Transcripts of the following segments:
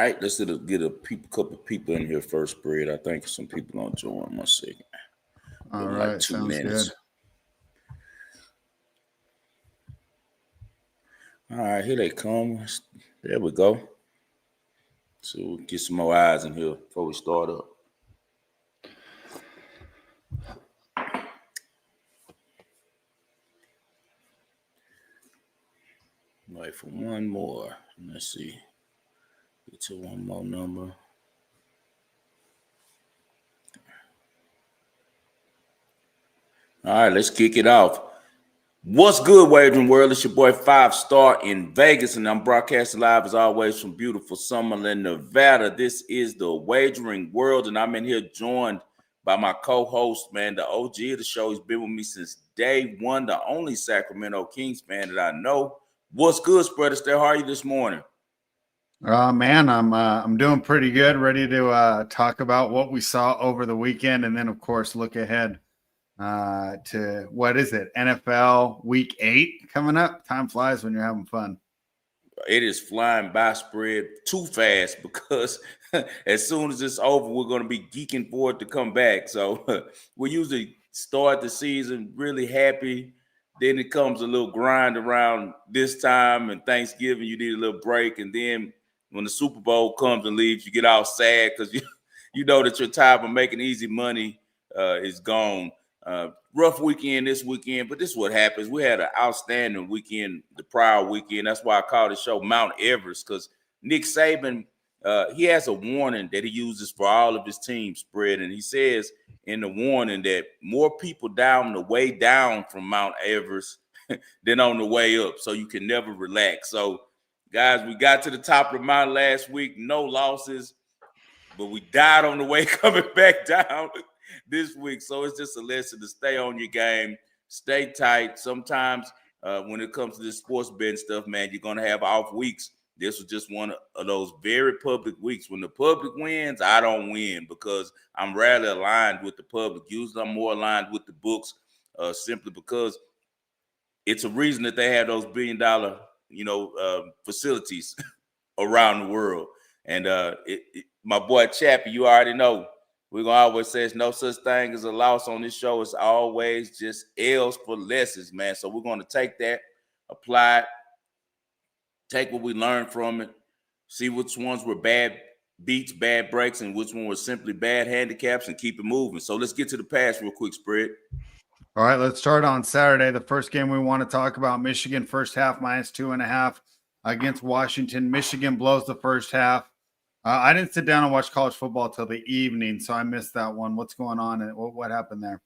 right, let's get a couple of people in here first, Spread. I think some people gonna join 1 second. All Like right, 2 sounds minutes. good. All right, here they come. There we go. So we'll get some more eyes in here before we start up. Wait for one more. Let's see. Get to one more number. All right, let's kick it off. What's good, wagering world? It's your boy 5 Star in Vegas, and I'm broadcasting live as always from beautiful Summerlin, Nevada. This is the Wagering World, and I'm in here joined by my co-host, man, the OG of the show. He's been with me since day one, the only Sacramento Kings fan that I know. What's good, Spreader? How are you this morning? Man, I'm doing pretty good. Ready to talk about what we saw over the weekend, and then of course look ahead to what is it? NFL Week 8 coming up. Time flies when you're having fun. It is flying by, Spread, too fast because as soon as it's over, we're going to be geeking for it to come back. So we usually start the season really happy. Then it comes a little grind around this time, and Thanksgiving, you need a little break. And then when the Super Bowl comes and leaves, you get all sad because you know that your time of making easy money is gone. Rough weekend this weekend, but this is what happens. We had an outstanding weekend the prior weekend. That's why I called the show Mount Everest, because Nick Saban, he has a warning that he uses for all of his teams, Spread, and he says in the warning that more people die on the way down from Mount Everest than on the way up, so you can never relax. So, guys, we got to the top of the mountain last week, no losses, but we died on the way coming back down this week. So it's just a lesson to stay on your game, stay tight. Sometimes when it comes to this sports betting stuff, man, you're going to have off weeks. This was just one of those very public weeks. When the public wins, I don't win because I'm rarely aligned with the public. Usually I'm more aligned with the books simply because it's a reason that they have those billion-dollar, facilities around the world. And my boy Chappie, you already know, we're going to always say it's no such thing as a loss on this show. It's always just L's for lessons, man. So we're going to take that, apply it, take what we learned from it, see which ones were bad beats, bad breaks, and which one were simply bad handicaps, and keep it moving. So let's get to the pass real quick, Spread. All right, let's start on Saturday. The first game we want to talk about, Michigan first half -2.5 against Washington. Michigan blows the first half. I didn't sit down and watch college football till the evening, so I missed that one. What's going on and what happened there?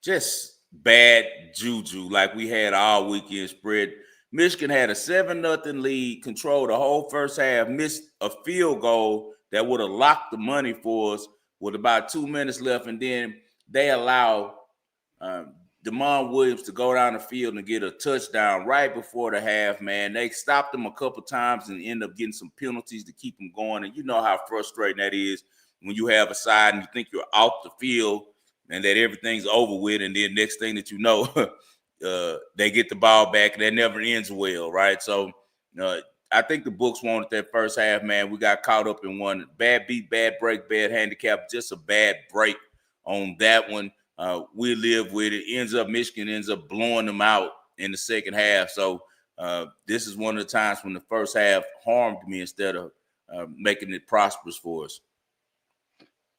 Just bad juju like we had all weekend, Spread. Michigan had a 7-0 lead, controlled the whole first half, missed a field goal that would have locked the money for us with about 2 minutes left, and then they allow Damon Williams to go down the field and get a touchdown right before the half, man. They stopped him a couple times and end up getting some penalties to keep him going. And you know how frustrating that is when you have a side and you think you're off the field and that everything's over with, and then next thing that you know, they get the ball back and that never ends well, right? So I think the books wanted that first half, man. We got caught up in one bad beat, bad break, bad handicap, just a bad break on that one. We live with it. Michigan ends up blowing them out in the second half. So this is one of the times when the first half harmed me instead of making it prosperous for us.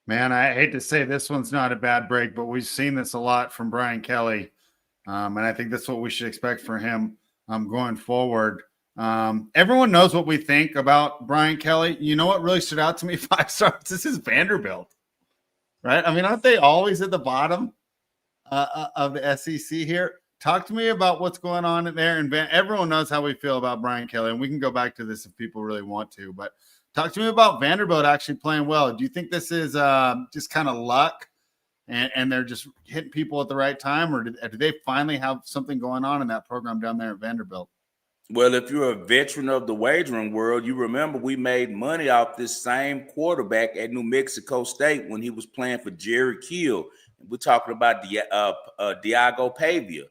Man, I hate to say this one's not a bad break, but we've seen this a lot from Brian Kelly. And I think that's what we should expect for him going forward. Everyone knows what we think about Brian Kelly. You know what really stood out to me? 5 stars. This is Vanderbilt. Right? I mean, aren't they always at the bottom of the SEC here? Talk to me about what's going on in there. And everyone knows how we feel about Brian Kelly, and we can go back to this if people really want to. But talk to me about Vanderbilt actually playing well. Do you think this is just kind of luck, and they're just hitting people at the right time, or do they finally have something going on in that program down there at Vanderbilt? Well, if you're a veteran of the wagering world, you remember we made money off this same quarterback at New Mexico State when he was playing for Jerry Kill. We're talking about Diego Pavia.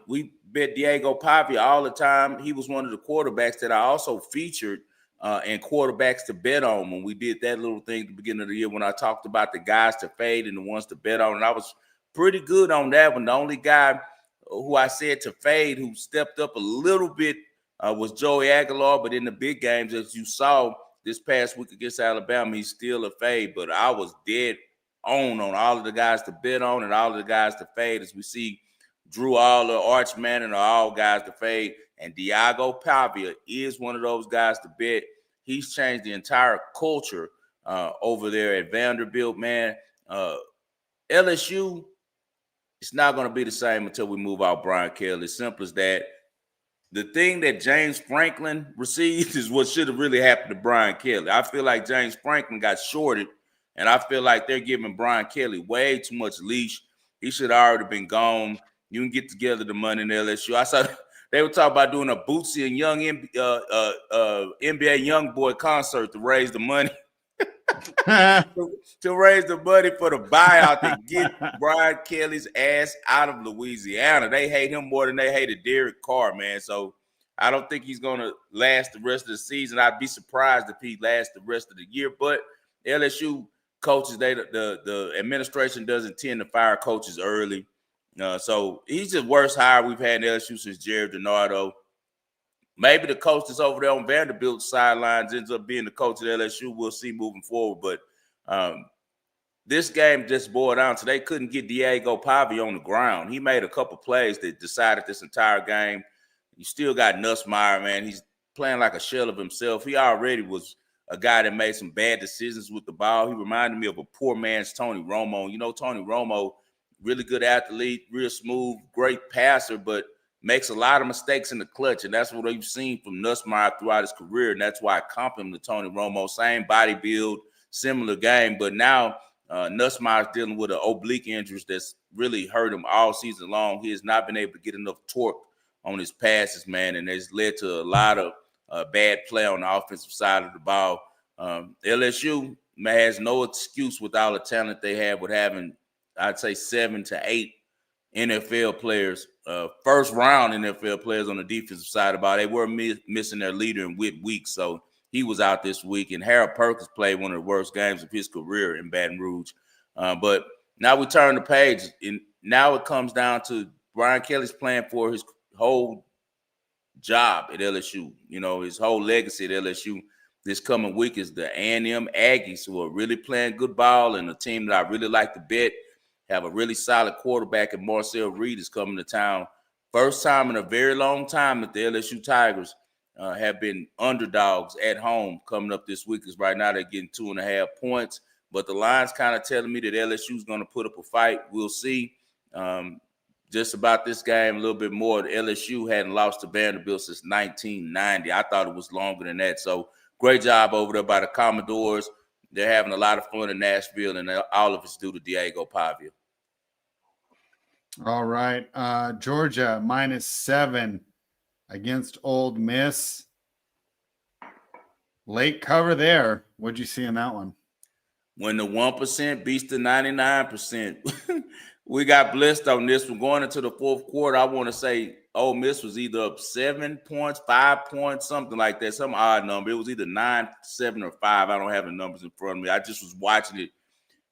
We bet Diego Pavia all the time. He was one of the quarterbacks that I also featured and quarterbacks to bet on when we did that little thing at the beginning of the year when I talked about the guys to fade and the ones to bet on. And I was pretty good on that one. The only guy who I said to fade who stepped up a little bit was Joey Aguilar. But in the big games, as you saw this past week against Alabama, he's still a fade. But I was dead on all of the guys to bet on and all of the guys to fade, as we see Drew Aller, Arch Manning are all guys to fade. And Diago Pavia is one of those guys to bet. He's changed the entire culture over there at Vanderbilt, man. LSU, it's not going to be the same until we move out Brian Kelly. Simple as that. The thing that James Franklin received is what should have really happened to Brian Kelly. I feel like James Franklin got shorted, and I feel like they're giving Brian Kelly way too much leash. He should have already been gone. You can get together the money in LSU. I saw they were talking about doing a Bootsy and Young NBA Young Boy concert to raise the money. to raise the money for the buyout to get Brian Kelly's ass out of Louisiana. They hate him more than they hated Derek Carr, man. So I don't think he's going to last the rest of the season. I'd be surprised if he lasts the rest of the year. But LSU coaches, the administration doesn't tend to fire coaches early. So he's the worst hire we've had in LSU since Jared DiNardo. Maybe the coach that's over there on Vanderbilt sidelines ends up being the coach at LSU. We'll see moving forward. But this game just boiled down to they couldn't get Diago Pavia on the ground. He made a couple plays that decided this entire game. You still got Nussmeier, man. He's playing like a shell of himself. He already was a guy that made some bad decisions with the ball. He reminded me of a poor man's Tony Romo. You know, Tony Romo, really good athlete, real smooth, great passer, but makes a lot of mistakes in the clutch, and that's what we've seen from Nussmeier throughout his career, and that's why I comp him to Tony Romo. Same body build, similar game, but now Nussmeier's dealing with an oblique injury that's really hurt him all season long. He has not been able to get enough torque on his passes, man, and it's led to a lot of bad play on the offensive side of the ball. LSU has no excuse with all the talent they have with having, I'd say, 7 to 8 NFL players, first round NFL players on the defensive side of the ball. They were missing their leader in Whit Weeks, so he was out this week. And Harold Perkins played one of the worst games of his career in Baton Rouge. But now we turn the page, and now it comes down to Brian Kelly's plan for his whole job at LSU. You know, his whole legacy at LSU this coming week is the A&M Aggies, who are really playing good ball, and a team that I really like to bet. Have a really solid quarterback, and Marcel Reed is coming to town. First time in a very long time that the LSU Tigers have been underdogs at home coming up this week, because right now they're getting 2.5 points. But the line's kind of telling me that LSU is going to put up a fight. We'll see. Just about this game, a little bit more. LSU hadn't lost to Vanderbilt since 1990. I thought it was longer than that. So great job over there by the Commodores. They're having a lot of fun in Nashville, and all of it's due to Diago Pavia. All right. Georgia -7 against Ole Miss. Late cover there. What'd you see in that one? When the 1% beats the 99%. We got blessed on this one. Going into the fourth quarter, I want to say Ole Miss was either up 7 points, 5 points, something like that, some odd number. It was either 9, 7, or 5. I don't have the numbers in front of me. I just was watching it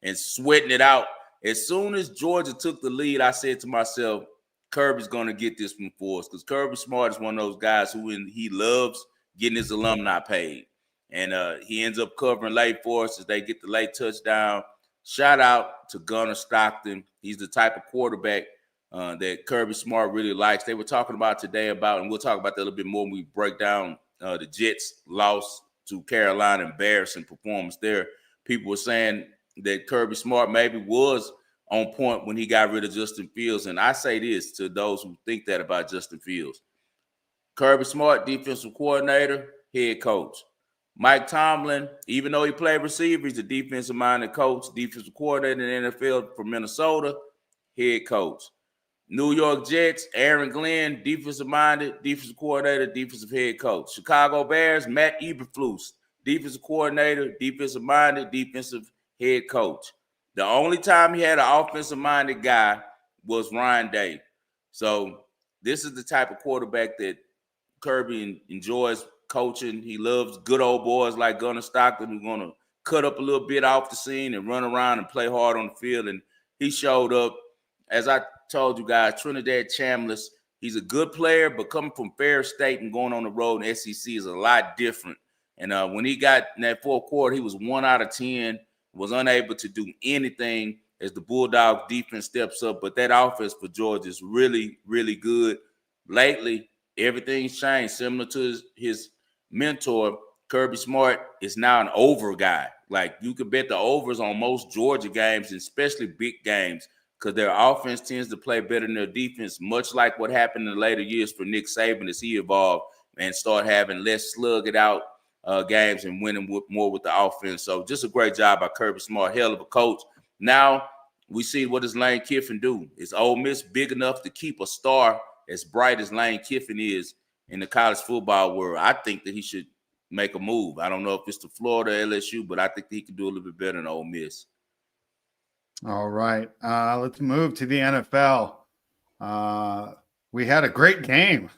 and sweating it out. As soon as Georgia took the lead, I said to myself, Kirby's going to get this one for us, because Kirby Smart is one of those guys who he loves getting his alumni paid. And he ends up covering late for us as they get the late touchdown. Shout out to Gunnar Stockton. He's the type of quarterback that Kirby Smart really likes. They were talking about today and we'll talk about that a little bit more when we break down the Jets' loss to Carolina, embarrassing performance there. People were saying that Kirby Smart maybe was on point when he got rid of Justin Fields. And I say this to those who think that about Justin Fields. Kirby Smart, defensive coordinator, head coach. Mike Tomlin, even though he played receiver, he's a defensive-minded coach, defensive coordinator in the NFL for Minnesota, head coach. New York Jets, Aaron Glenn, defensive-minded, defensive coordinator, defensive head coach. Chicago Bears, Matt Eberflus, defensive coordinator, defensive-minded, defensive head coach. The only time he had an offensive-minded guy was Ryan Day. So this is the type of quarterback that Kirby enjoys coaching. He loves good old boys like Gunnar Stockton who's going to cut up a little bit off the scene and run around and play hard on the field. And he showed up. As I told you guys, Trinidad Chambliss, he's a good player, but coming from Ferris State and going on the road in SEC is a lot different. And when he got in that fourth quarter, he was 1 out of 10, was unable to do anything as the Bulldog defense steps up. But that offense for Georgia is really, really good. Lately, everything's changed. Similar to his mentor, Kirby Smart is now an over guy. Like, you can bet the overs on most Georgia games, especially big games, because their offense tends to play better than their defense, much like what happened in the later years for Nick Saban as he evolved and start having less slug it out games and winning more with the offense. So just a great job by Kirby Smart, hell of a coach. Now we see what does Lane Kiffin do. Is Ole Miss big enough to keep a star as bright as Lane Kiffin is in the college football world? I think that he should make a move. I don't know if it's to Florida or LSU, but I think that he can do a little bit better than Ole Miss. All right. Let's move to the NFL. We had a great game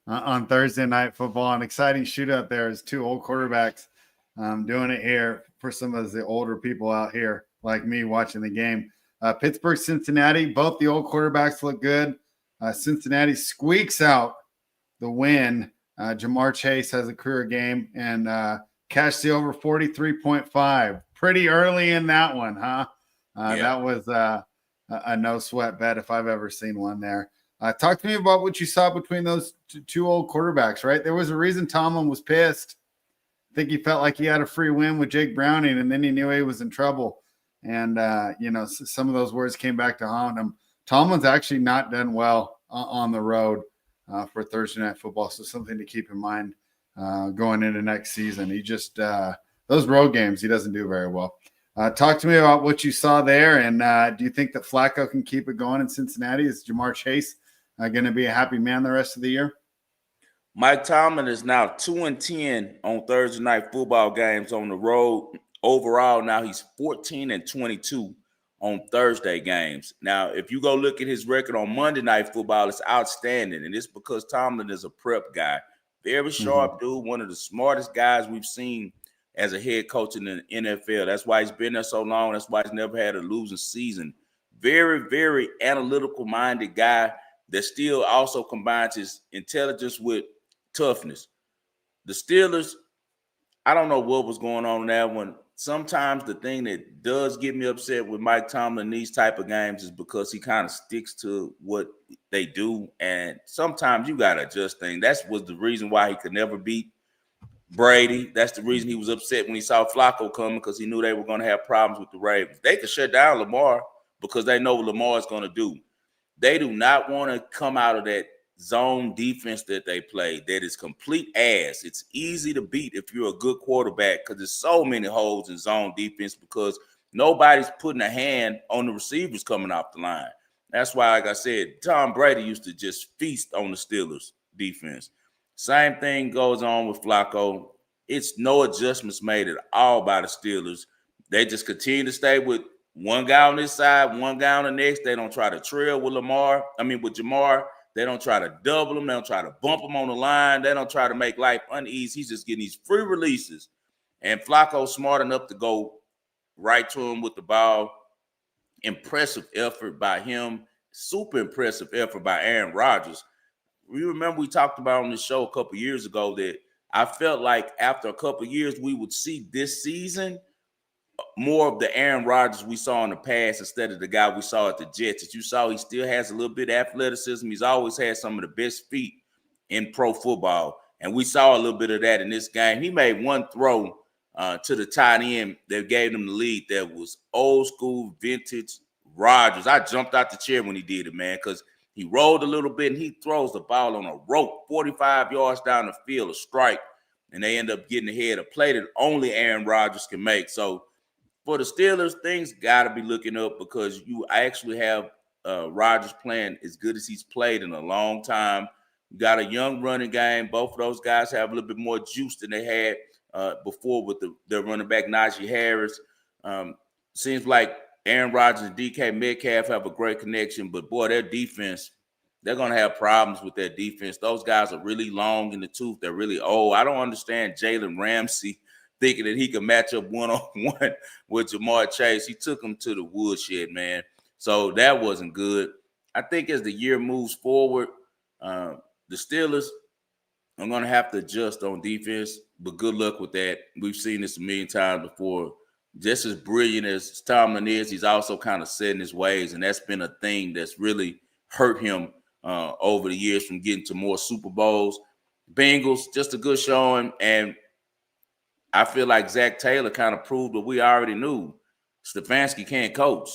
on Thursday Night Football, an exciting shootout there as two old quarterbacks doing it here for some of the older people out here like me watching the game. Pittsburgh, Cincinnati, both the old quarterbacks look good. Cincinnati squeaks out the win. Jamar Chase has a career game and cashed the over 43.5. Pretty early in that one, huh? That was a no sweat bet if I've ever seen one there. Talk to me about what you saw between those two old quarterbacks, right? There was a reason Tomlin was pissed. I think he felt like he had a free win with Jake Browning, and then he knew he was in trouble. And, some of those words came back to haunt him. Tomlin's actually not done well on the road for Thursday Night Football, so something to keep in mind going into next season. He just those road games, he doesn't do very well. Talk to me about what you saw there, and do you think that Flacco can keep it going in Cincinnati? Is Jamar Chase going to be a happy man the rest of the year? Mike Tomlin is now 2-10 on Thursday Night Football games on the road. Overall, now he's 14-22 on Thursday games. Now, if you go look at his record on Monday Night Football, it's outstanding, and it's because Tomlin is a prep guy. Very sharp dude, one of the smartest guys we've seen as a head coach in the NFL. That's why he's been there so long. That's why he's never had a losing season. Very, very analytical-minded guy that still also combines his intelligence with toughness. The Steelers, I don't know what was going on in that one. Sometimes the thing that does get me upset with Mike Tomlin in these type of games is because he kind of sticks to what they do, and sometimes you got to adjust things. That was the reason why he could never beat Brady. That's the reason he was upset when he saw Flacco coming, because he knew they were going to have problems with the Ravens. They could shut down Lamar because they know what Lamar is going to do. They do not want to come out of that zone defense that they play. That is complete ass. It's easy to beat if you're a good quarterback because there's so many holes in zone defense because nobody's putting a hand on the receivers coming off the line. That's why, like I said, Tom Brady used to just feast on the Steelers defense. Same thing goes on with Flacco. It's no adjustments made at all by the Steelers. They just continue to stay with one guy on this side, one guy on the next. They don't try to trail with Jamar. They don't try to double him. They don't try to bump him on the line. They don't try to make life uneasy. He's just getting these free releases. And Flacco's smart enough to go right to him with the ball. Impressive effort by him. Super impressive effort by Aaron Rodgers. You remember we talked about on the show a couple years ago that I felt like after a couple years we would see this season more of the Aaron Rodgers we saw in the past instead of the guy we saw at the Jets. As you saw, he still has a little bit of athleticism. He's always had some of the best feet in pro football, and we saw a little bit of that in this game. He made one throw to the tight end that gave him the lead that was old school, vintage Rodgers. I jumped out the chair when he did it, man, because he rolled a little bit, and he throws the ball on a rope 45 yards down the field, a strike, and they end up getting ahead, a play that only Aaron Rodgers can make. So for the Steelers, things got to be looking up because you actually have Rodgers playing as good as he's played in a long time. You got a young running game. Both of those guys have a little bit more juice than they had before with their running back, Najee Harris. Seems like Aaron Rodgers and DK Metcalf have a great connection, but boy, their defense they're going to have problems with their defense. Those guys are really long in the tooth. They're really old. I don't understand Jalen Ramsey thinking that he could match up one-on-one with Jamar Chase. He took him to the woodshed, man. So that wasn't good. I think as the year moves forward, the Steelers are going to have to adjust on defense, but good luck with that. We've seen this a million times before. Just as brilliant as Tomlin is, he's also kind of set in his ways, and that's been a thing that's really hurt him over the years from getting to more Super Bowls. Bengals, just a good showing, and I feel like Zach Taylor kind of proved what we already knew. Stefanski can't coach.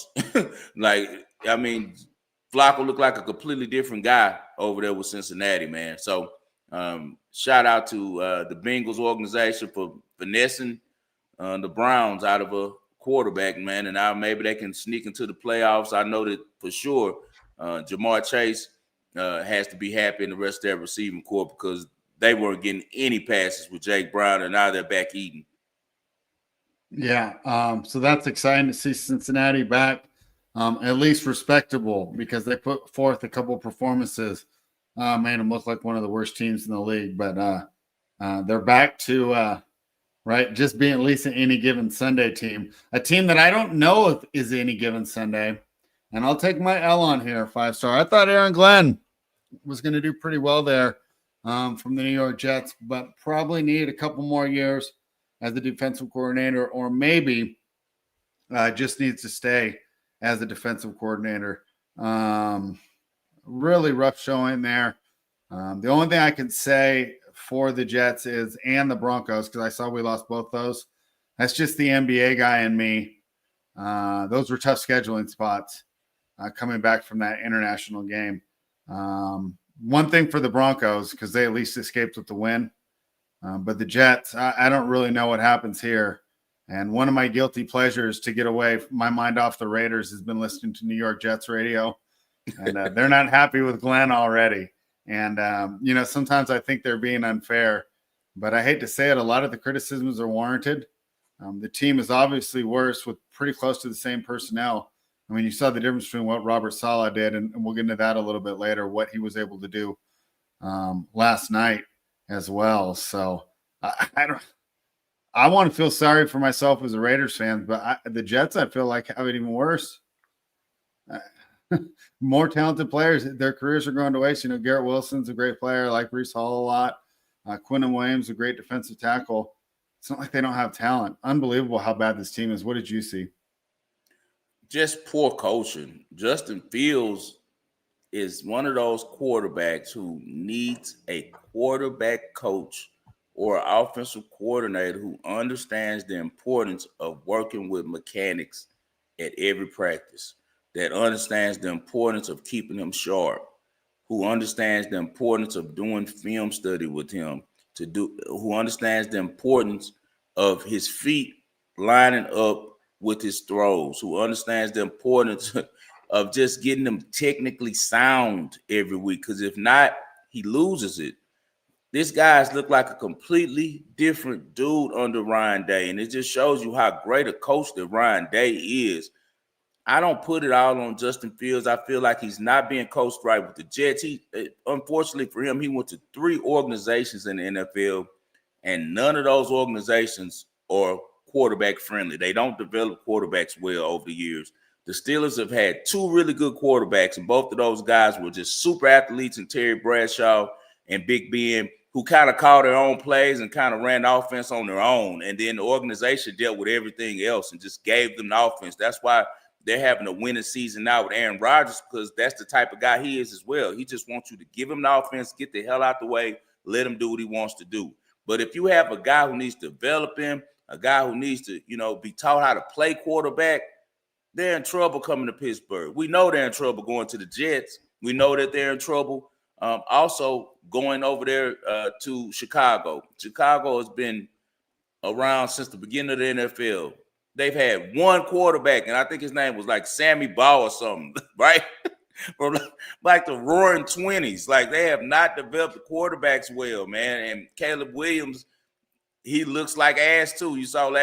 Flacco looked like a completely different guy over there with Cincinnati, man. So shout out to the Bengals organization for finessing the Browns out of a quarterback, man. And now maybe they can sneak into the playoffs. I know that for sure Jamar Chase has to be happy in the rest of their receiving corps because they weren't getting any passes with Jake Brown, and now they're back eating. Yeah, so that's exciting to see Cincinnati back, at least respectable, because they put forth a couple of performances, made them look like one of the worst teams in the league. But they're back to just being at least an any given Sunday team, a team that I don't know if is any given Sunday. And I'll take my L on here, 5-star. I thought Aaron Glenn was going to do pretty well there from the New York Jets, but probably need a couple more years as the defensive coordinator, or maybe just needs to stay as a defensive coordinator. Really rough showing there. The only thing I can say for the Jets is, and the Broncos, because I saw we lost both those, that's just the NBA guy in me. Those were tough scheduling spots coming back from that international game. One thing for the Broncos, because they at least escaped with the win. But the Jets, I don't really know what happens here. And one of my guilty pleasures to get away my mind off the Raiders has been listening to New York Jets radio. And they're not happy with Glenn already. And, sometimes I think they're being unfair. But I hate to say it, a lot of the criticisms are warranted. The team is obviously worse with pretty close to the same personnel. I mean, you saw the difference between what Robert Saleh did, and we'll get into that a little bit later, what he was able to do last night as well. So I want to feel sorry for myself as a Raiders fan, but the Jets, I feel like, have it even worse. More talented players, their careers are going to waste. Garrett Wilson's a great player. I like Breece Hall a lot. Quinnen Williams, a great defensive tackle. It's not like they don't have talent. Unbelievable how bad this team is. What did you see? Just poor coaching. Justin Fields is one of those quarterbacks who needs a quarterback coach or an offensive coordinator who understands the importance of working with mechanics at every practice, that understands the importance of keeping him sharp, who understands the importance of doing film study with him, who understands the importance of his feet lining up with his throws, who understands the importance of just getting them technically sound every week. Because if not, he loses it. This guy's looked like a completely different dude under Ryan Day. And it just shows you how great a coach that Ryan Day is. I don't put it all on Justin Fields. I feel like he's not being coached right with the Jets. Unfortunately for him, he went to 3 organizations in the NFL, and none of those organizations are quarterback friendly. They don't develop quarterbacks well over the years. The Steelers have had 2 really good quarterbacks, and both of those guys were just super athletes, and Terry Bradshaw and Big Ben, who kind of called their own plays and kind of ran the offense on their own. And then the organization dealt with everything else and just gave them the offense. That's why they're having a winning season now with Aaron Rodgers, because that's the type of guy he is as well. He just wants you to give him the offense, get the hell out the way, let him do what he wants to do. But if you have a guy who needs to develop him, a guy who needs to, be taught how to play quarterback, they're in trouble coming to Pittsburgh. We know they're in trouble going to the Jets. We know that they're in trouble also going over there to Chicago. Chicago has been around since the beginning of the NFL. They've had one quarterback, and I think his name was like Sammy Baugh or something, right? From like the roaring 20s. Like, they have not developed the quarterbacks well, man. And Caleb Williams, he looks like ass too. You saw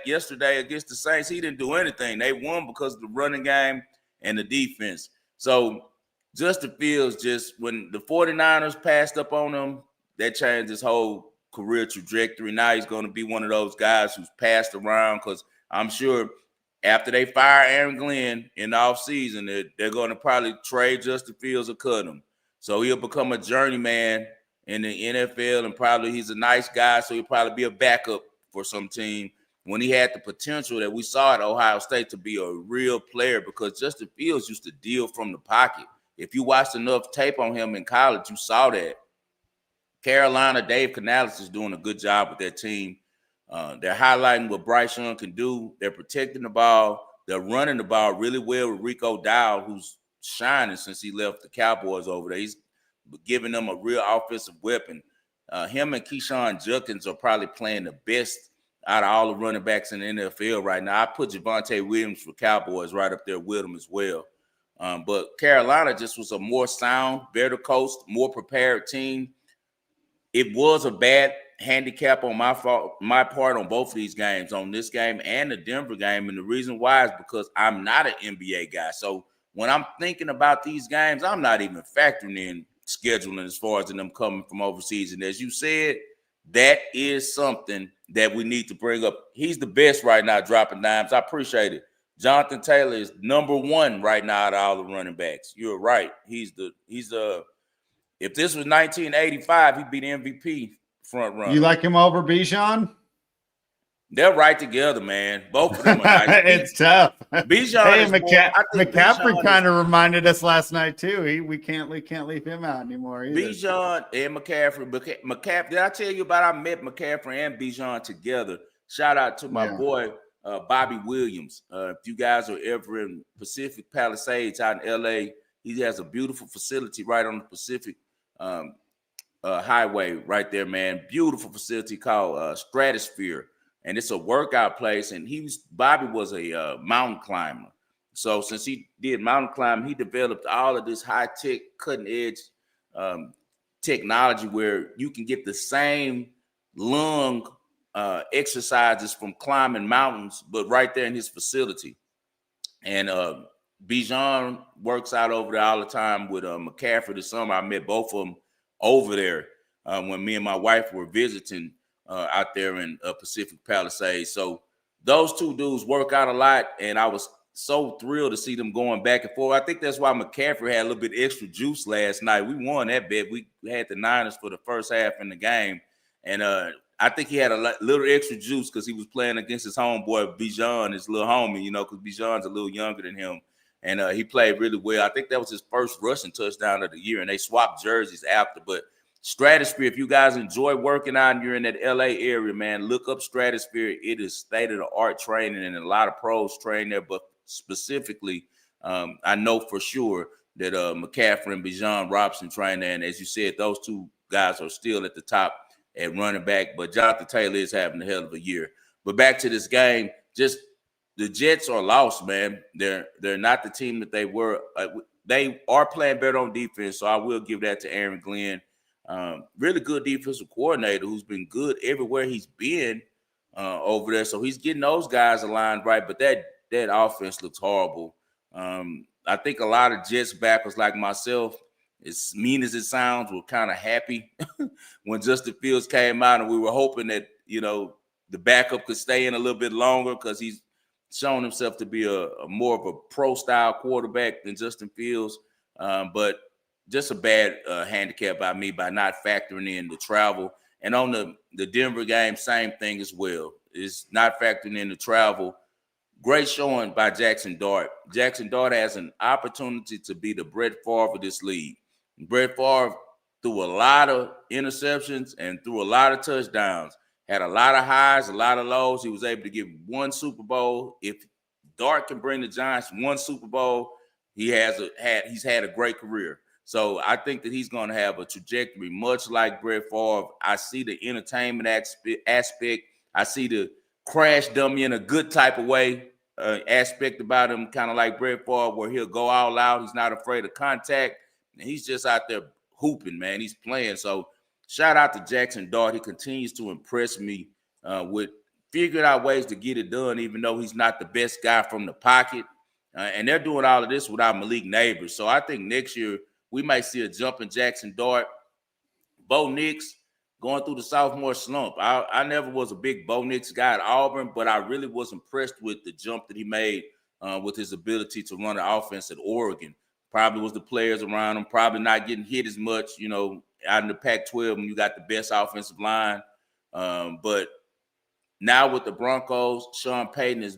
yesterday against the Saints, he didn't do anything. They won because of the running game and the defense. So Justin Fields, just when the 49ers passed up on him, that changed his whole career trajectory. Now he's going to be one of those guys who's passed around, because I'm sure after they fire Aaron Glenn in the offseason, they're going to probably trade Justin Fields or cut him. So he'll become a journeyman in the NFL, and probably he's a nice guy, so he'll probably be a backup for some team when he had the potential that we saw at Ohio State to be a real player, because Justin Fields used to deal from the pocket. If you watched enough tape on him in college, you saw that. Carolina, Dave Canales is doing a good job with their team. They're highlighting what Bryce Young can do. They're protecting the ball. They're running the ball really well with Rico Dowd, who's shining since he left the Cowboys over there. He's giving them a real offensive weapon. Him and Keyshawn Junkins are probably playing the best out of all the running backs in the NFL right now. I put Javonte Williams for Cowboys right up there with them as well. But Carolina just was a more sound, better coached, more prepared team. It was a bad handicap on my part on both of these games, on this game and the Denver game. And the reason why is because I'm not an NBA guy. So when I'm thinking about these games, I'm not even factoring in scheduling as far as them coming from overseas. And as you said, that is something that we need to bring up. He's the best right now dropping dimes. I appreciate it. Jonathan Taylor is number one right now out of all the running backs. You're right. He's if this was 1985, he'd be the MVP front runner. You like him over Bijan? They're right together, man. Both of them are nice. It's tough. Bijan McCaffrey kind of reminded us last night too. We can't leave him out anymore either. Bijan and McCaffrey. McCaffrey. Did I tell you about? I met McCaffrey and Bijan together. Shout out to my boy Bobby Williams. If you guys are ever in Pacific Palisades out in LA, he has a beautiful facility right on the Pacific highway right there, man. Beautiful facility called Stratosphere. And it's a workout place. And Bobby was a mountain climber. So since he did mountain climbing, he developed all of this high-tech, cutting-edge technology where you can get the same lung exercises from climbing mountains, but right there in his facility. And Bijan works out over there all the time with McCaffrey this summer. I met both of them over there when me and my wife were visiting out there in Pacific Palisades. So those two dudes work out a lot, and I was so thrilled to see them going back and forth. I think that's why McCaffrey had a little bit extra juice last night. We won that bet. We had the Niners for the first half in the game, and I think he had a little extra juice because he was playing against his homeboy Bijan, his little homie, because Bijan's a little younger than him, and he played really well. I think that was his first rushing touchdown of the year, and they swapped jerseys after, but Stratosphere, if you guys enjoy working out and you're in that LA area, man, look up Stratosphere. It is state-of-the-art training, and a lot of pros train there. But specifically, I know for sure that McCaffrey and Bijan Robinson train there. And as you said, those two guys are still at the top at running back. But Jonathan Taylor is having a hell of a year. But back to this game, just the Jets are lost, man. They're not the team that they were. They are playing better on defense, so I will give that to Aaron Glenn. Really good defensive coordinator who's been good everywhere he's been over there. So he's getting those guys aligned right, but that offense looks horrible. I think a lot of Jets backers like myself, as mean as it sounds, were kind of happy when Justin Fields came out, and we were hoping that, the backup could stay in a little bit longer because he's shown himself to be a more of a pro-style quarterback than Justin Fields. But just a bad handicap by me by not factoring in the travel. And on the Denver game, same thing as well. It's not factoring in the travel. Great showing by Jackson Dart. Jackson Dart has an opportunity to be the Brett Favre of this league. Brett Favre threw a lot of interceptions and threw a lot of touchdowns. Had a lot of highs, a lot of lows. He was able to get one Super Bowl. If Dart can bring the Giants one Super Bowl, he's had a great career. So I think that he's going to have a trajectory much like Brett Favre. I see the entertainment aspect. I see the crash dummy in a good type of way aspect about him, kind of like Brett Favre, where he'll go all out. He's not afraid of contact. And he's just out there hooping, man. He's playing. So shout out to Jackson Dart. He continues to impress me with figuring out ways to get it done, even though he's not the best guy from the pocket. And they're doing all of this without Malik Neighbors. So I think next year we might see a jump in Jackson Dart. Bo Nix going through the sophomore slump. I never was a big Bo Nix guy at Auburn, but I really was impressed with the jump that he made with his ability to run the offense at Oregon. Probably was the players around him, probably not getting hit as much, out in the Pac-12 when you got the best offensive line. But now with the Broncos, Sean Payton has,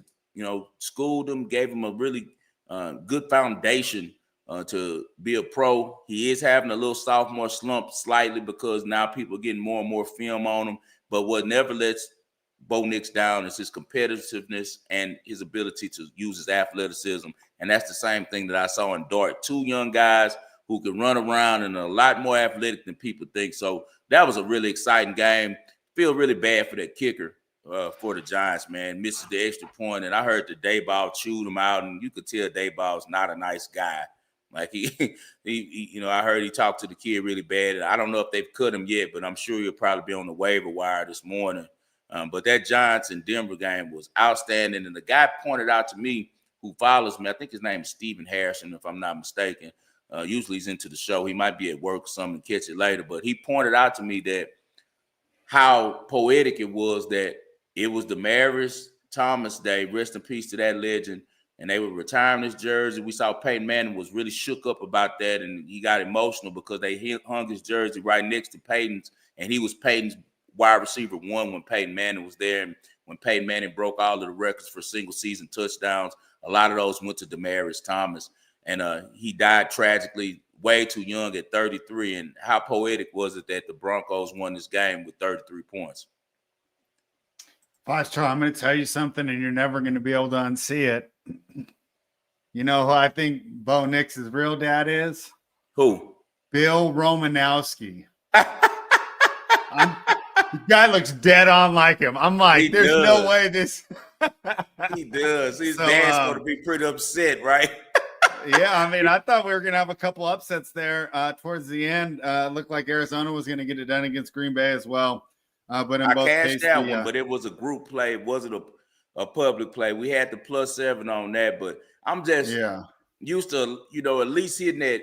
schooled him, gave him a really good foundation to be a pro. He is having a little sophomore slump slightly because now people are getting more and more film on him. But what never lets Bo Nix down is his competitiveness and his ability to use his athleticism. And that's the same thing that I saw in Dart. Two young guys who can run around and are a lot more athletic than people think. So that was a really exciting game. Feel really bad for that kicker for the Giants, man. Misses the extra point. And I heard that Dayball chewed him out, and you could tell Dayball's not a nice guy. Like I heard he talked to the kid really bad. And I don't know if they've cut him yet, but I'm sure he'll probably be on the waiver wire this morning. But that Giants and Denver game was outstanding. And the guy pointed out to me who follows me, I think his name is Stephen Harrison, if I'm not mistaken. Usually he's into the show. He might be at work or something and catch it later. But he pointed out to me that how poetic it was that it was Demaryius Thomas Day, rest in peace to that legend, and they were retiring his jersey. We saw Peyton Manning was really shook up about that, and he got emotional because they hung his jersey right next to Peyton's, and he was Peyton's wide receiver one when Peyton Manning was there. And when Peyton Manning broke all of the records for single season touchdowns, a lot of those went to Demaryius Thomas. And he died tragically way too young at 33. And how poetic was it that the Broncos won this game with 33 points? Foster, I'm going to tell you something, and you're never going to be able to unsee it. You know who I think Bo Nix's real dad is? Who? Bill Romanowski. The guy looks dead on like him. I'm like, there's no way this. He does. His dad's going to be pretty upset, right? Yeah, I mean, I thought we were going to have a couple upsets there towards the end. Looked like Arizona was going to get it done against Green Bay as well. But in both cases, that one, but it was a group play. It wasn't a public play. We had the +7 on that, but I'm just used to, at least hitting that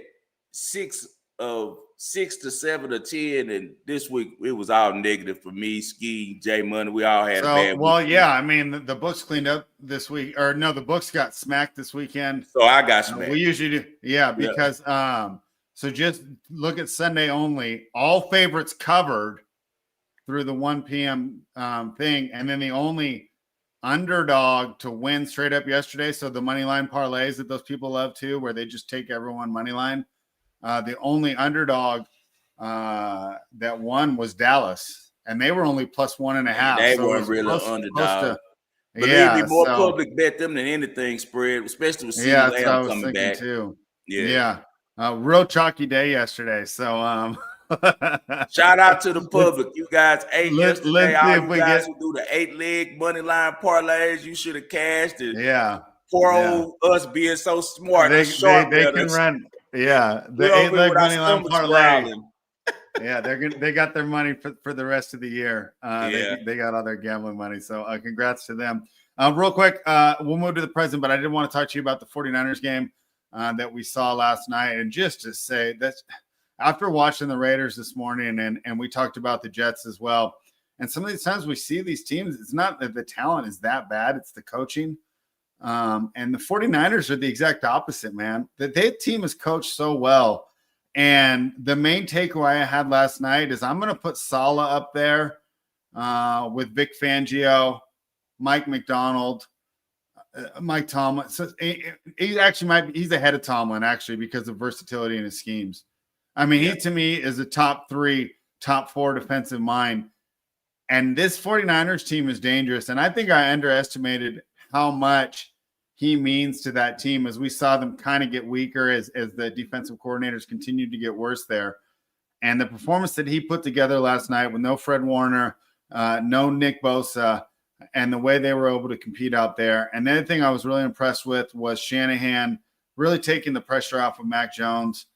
6 to 7 or 10, and this week it was all negative for me. Ski, J Money, we all had a bad week. Yeah, I mean the books cleaned up this week, or no, the books got smacked this weekend. So I got smacked. We usually do, because so just look at Sunday only. All favorites covered through the 1 p.m. Thing, and then the only underdog to win straight up yesterday. So the money line parlays that those people love too, where they just take everyone money line. The only underdog that won was Dallas, and they were only +1.5. They weren't really underdog. Believe me, more public bet them than anything spread, especially with CeeDee Lamb coming back too. Real chalky day yesterday. So shout out to the public. You guys ate yesterday. All you guys who do the 8-leg money line parlays, you should have cashed it. Poor old us being so smart. They can run. Yeah, the 8-leg money line parlay. They got their money for the rest of the year. They got all their gambling money. So congrats to them. Real quick, we'll move to the present, but I did want to talk to you about the 49ers game that we saw last night. And just to say that after watching the Raiders this morning, and we talked about the Jets as well, and some of these times we see these teams, it's not that the talent is that bad, it's the coaching. And the 49ers are the exact opposite, man. Their team is coached so well. And the main takeaway I had last night is I'm going to put Saleh up there with Vic Fangio, Mike McDonald, Mike Tomlin. So he actually he's ahead of Tomlin, actually, because of versatility in his schemes. I mean, he to me is a top 3, top 4 defensive mind. And this 49ers team is dangerous. And I think I underestimated how much he means to that team as we saw them kind of get weaker as the defensive coordinators continued to get worse there. And the performance that he put together last night with no Fred Warner, no Nick Bosa, and the way they were able to compete out there. And the other thing I was really impressed with was Shanahan really taking the pressure off of Mac Jones.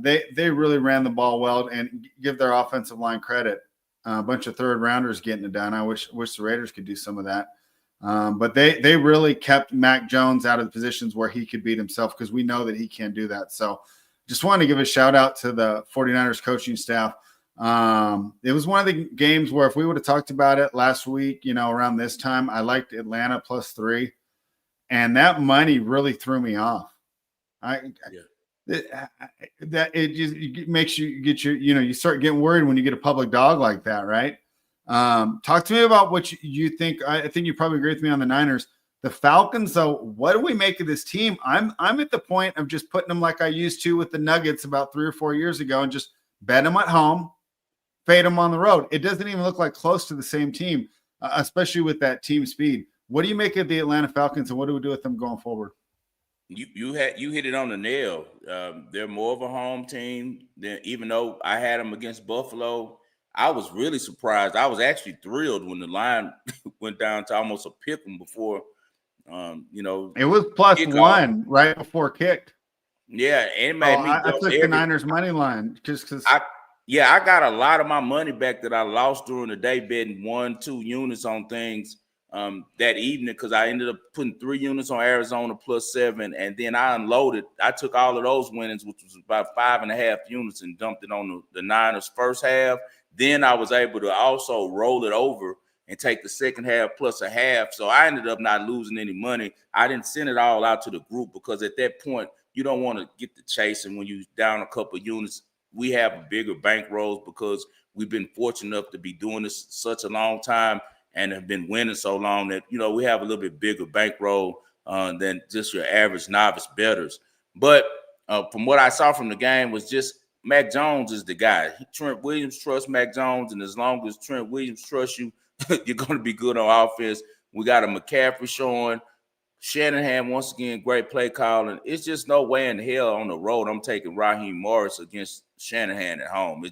They really ran the ball well, and give their offensive line credit. A bunch of third rounders getting it done. I wish the Raiders could do some of that. But they really kept Mac Jones out of the positions where he could beat himself, because we know that he can do that. So just wanted to give a shout out to the 49ers coaching staff. It was one of the games where if we would have talked about it last week, around this time, I liked Atlanta +3, and that money really threw me off. It just makes you get you start getting worried when you get a public dog like that, right? Talk to me about what you think. I think you probably agree with me on the Niners. The Falcons, though, what do we make of this team? I'm at the point of just putting them like I used to with the Nuggets about 3 or 4 years ago, and just bet them at home, fade them on the road. It doesn't even look like close to the same team, especially with that team speed. What do you make of the Atlanta Falcons, and what do we do with them going forward? You hit it on the nail. They're more of a home team than, even though I had them against Buffalo. I was really surprised. I was actually thrilled when the line went down to almost a pick 'em before. It was +1 right before kicked. Yeah, and it made me. I took the Niners money line just because. I got a lot of my money back that I lost during the day betting 1-2 units on things that evening, because I ended up putting 3 units on Arizona +7, and then I unloaded. I took all of those winnings, which was about 5.5 units, and dumped it on the Niners first half. Then I was able to also roll it over and take the second half +0.5. So I ended up not losing any money. I didn't send it all out to the group, because at that point, you don't want to get the chasing when you're down a couple of units. We have bigger bankrolls because we've been fortunate enough to be doing this such a long time and have been winning so long that, we have a little bit bigger bankroll than just your average novice bettors. But from what I saw from the game was just Mac Jones is the guy. Trent Williams trusts Mac Jones, and as long as Trent Williams trusts you, you're going to be good on offense. We got a McCaffrey showing. Shanahan, once again, great play calling. It's just no way in hell on the road I'm taking Raheem Morris against Shanahan at home.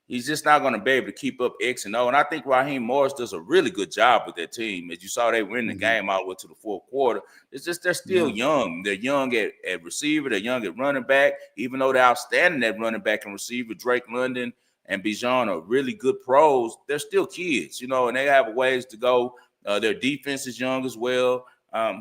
He's just not going to be able to keep up X and O. And I think Raheem Morris does a really good job with that team. As you saw, they win the game all the way to the fourth quarter. It's just they're still young. They're young at receiver. They're young at running back. Even though they're outstanding at running back and receiver, Drake London and Bijan are really good pros, they're still kids, and they have a ways to go. Their defense is young as well.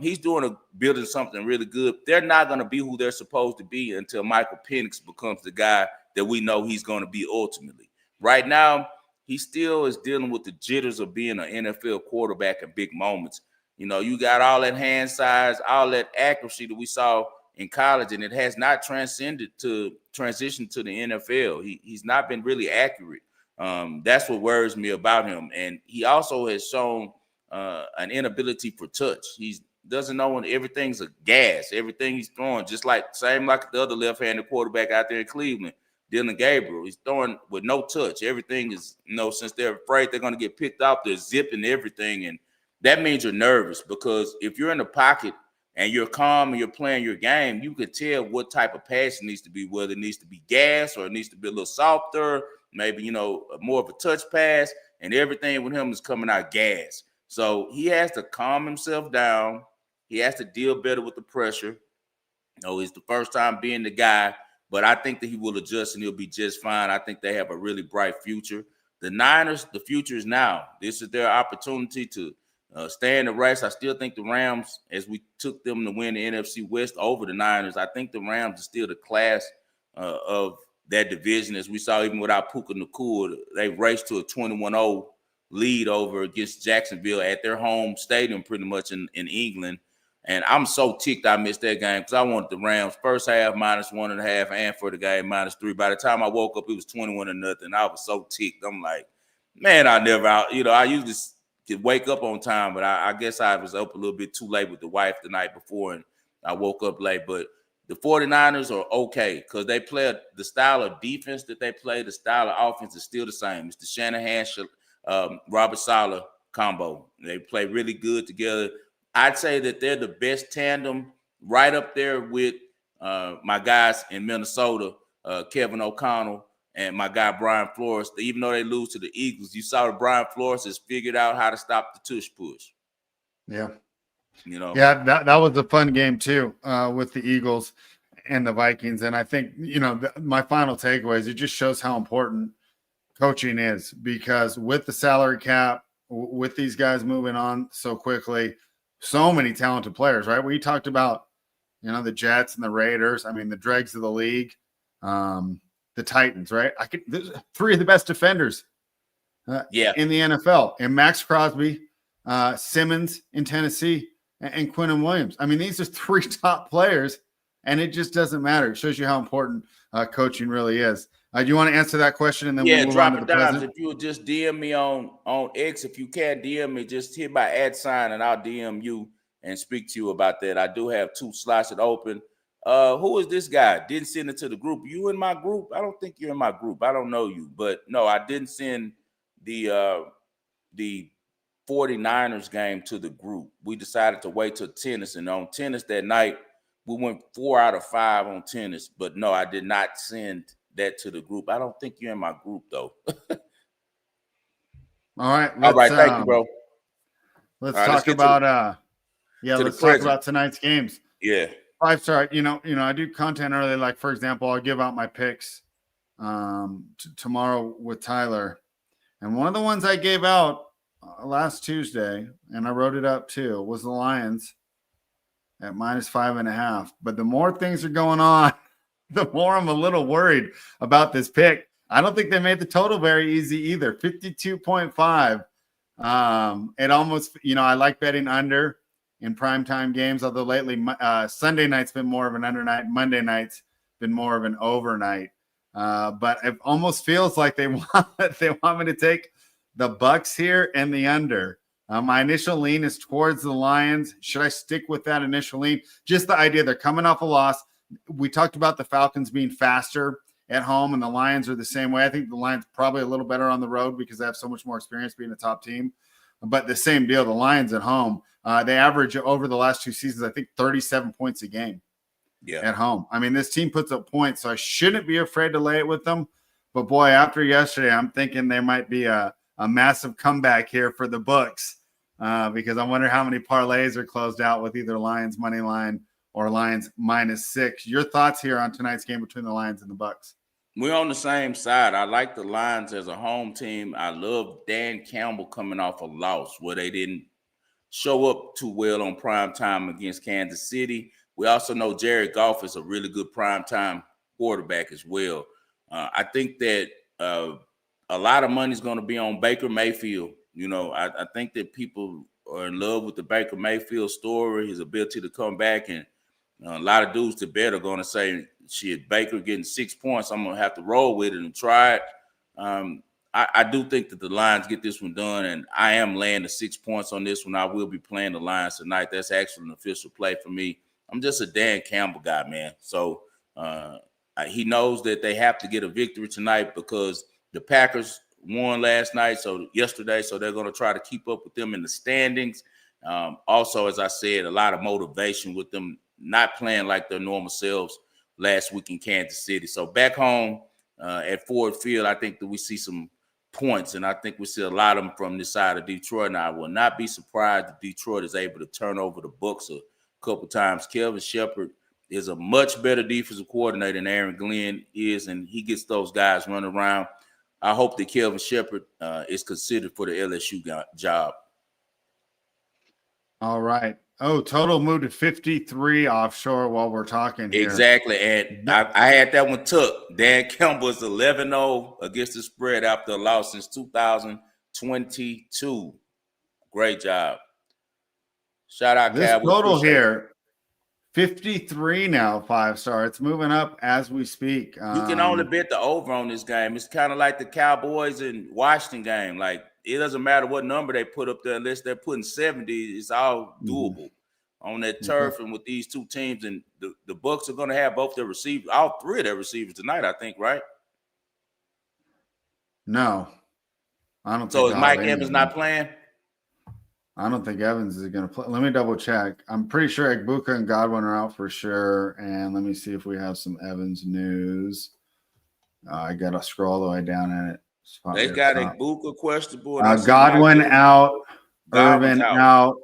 He's building something really good. They're not going to be who they're supposed to be until Michael Penix becomes the guy that we know he's going to be ultimately. Right now, he still is dealing with the jitters of being an NFL quarterback in big moments. You got all that hand size, all that accuracy that we saw in college, and it has not transitioned to the NFL. He's not been really accurate. That's what worries me about him. And he also has shown an inability for touch. He doesn't know when everything's a gas. Everything he's throwing, just like the other left-handed quarterback out there in Cleveland, Dylan Gabriel. He's throwing with no touch. Everything is, since they're afraid they're going to get picked off, they're zipping everything. And that means you're nervous, because if you're in the pocket and you're calm and you're playing your game, you can tell what type of pass it needs to be, whether it needs to be gas or it needs to be a little softer, maybe, more of a touch pass, and everything with him is coming out gas. So he has to calm himself down. He has to deal better with the pressure. It's the first time being the guy, but I think that he will adjust and he'll be just fine. I think they have a really bright future. The Niners, the future is now. This is their opportunity to stay in the race. I still think the Rams, as we took them to win the NFC West over the Niners, I think the Rams are still the class of that division. As we saw, even without Puka Nacua, they raced to a 21-0 lead over against Jacksonville at their home stadium, pretty much in England. And I'm so ticked I missed that game, because I wanted the Rams first half -1.5 and for the game -3. By the time I woke up, it was 21-0. I was so ticked. I'm like, man, I usually could wake up on time, but I guess I was up a little bit too late with the wife the night before, and I woke up late. But the 49ers are okay, because they play the style of defense that they play. The style of offense is still the same. It's the Shanahan, Robert Saleh combo. They play really good together. I'd say that they're the best tandem, right up there with my guys in Minnesota, Kevin O'Connell, and my guy Brian Flores. Even though they lose to the Eagles, you saw that Brian Flores has figured out how to stop the tush push. Yeah. Yeah, that was a fun game too, with the Eagles and the Vikings. And I think, my final takeaway is it just shows how important coaching is, because with the salary cap, with these guys moving on so quickly, so many talented players, right? We talked about, the Jets and the Raiders. I mean, the dregs of the league, the Titans, right? There's 3 of the best defenders in the NFL, and Max Crosby, Simmons in Tennessee, and Quinnen Williams. I mean, these are 3 top players, and it just doesn't matter. It shows you how important coaching really is. Do you want to answer that question, and then we'll move on to the present? If you would just DM me on X, if you can't DM me, just hit my @ and I'll DM you and speak to you about that. I do have 2 slots that open. Who is this guy? Didn't send it to the group. You in my group? I don't think you're in my group. I don't know you, but no, I didn't send the 49ers game to the group. We decided to wait till tennis, and on tennis that night, we went 4 out of 5 on tennis. But no, I did not send that to the group. I don't think you're in my group though. All right. Thank you, bro. Let's talk about talk about tonight's games. Yeah. 5-star. I do content early. Like, for example, I'll give out my picks tomorrow with Tyler. And one of the ones I gave out last Tuesday, and I wrote it up too, was the Lions at -5.5. But the more things are going on, the more I'm a little worried about this pick. I don't think they made the total very easy either. 52.5. It almost, I like betting under in primetime games, although lately Sunday night's been more of an under night. Monday night's been more of an overnight. But it almost feels like they want me to take the Bucks here and the under. My initial lean is towards the Lions. Should I stick with that initial lean? Just the idea they're coming off a loss. We talked about the Falcons being faster at home, and the Lions are the same way. I think the Lions probably a little better on the road because they have so much more experience being a top team. But the same deal, the Lions at home, they average over the last 2 seasons, I think 37 points a game at home. I mean, this team puts up points, so I shouldn't be afraid to lay it with them. But, boy, after yesterday, I'm thinking there might be a massive comeback here for the books because I wonder how many parlays are closed out with either Lions money line or Lions -6. Your thoughts here on tonight's game between the Lions and the Bucks? We're on the same side. I like the Lions as a home team. I love Dan Campbell coming off a loss where they didn't show up too well on prime time against Kansas City. We also know Jared Goff is a really good prime time quarterback as well. I think that a lot of money is going to be on Baker Mayfield. I think that people are in love with the Baker Mayfield story, his ability to come back, and a lot of dudes to bet are going to say, shit, Baker getting 6 points, I'm going to have to roll with it and try it. I do think that the Lions get this one done, and I am laying the 6 points on this one. I will be playing the Lions tonight. That's actually an official play for me. I'm just a Dan Campbell guy, man. So he knows that they have to get a victory tonight because the Packers won yesterday, so they're going to try to keep up with them in the standings. Also, as I said, a lot of motivation with them not playing like their normal selves last week in Kansas City. So back home at Ford Field, I think that we see some points, and I think we see a lot of them from this side of Detroit. And I will not be surprised if Detroit is able to turn over the Bucs a couple times. Kelvin Shepard is a much better defensive coordinator than Aaron Glenn is, and he gets those guys running around. I hope that Kelvin Shepard is considered for the LSU job. All right. Oh, total moved to 53 offshore while we're talking here. Exactly. And I had that one took. Dan Campbell is 11-0 against the spread after a loss since 2022. Great job. Shout out, this Cab. Total here, 53 now, 5-star. It's moving up as we speak. You can only bet the over on this game. It's kind of like the Cowboys and Washington game. Like, it doesn't matter what number they put up there unless they're putting 70. It's all doable on that turf and with these two teams. And the Bucs are going to have both their receivers, all 3 of their receivers tonight, I think, right? No, I don't. So is Mike Evans not playing? I don't think Evans is going to play. Let me double check. I'm pretty sure Egbuka and Godwin are out for sure. And let me see if we have some Evans news. I got to scroll all the way down in it. They got Egbuka questionable. Godwin out. Irvin out.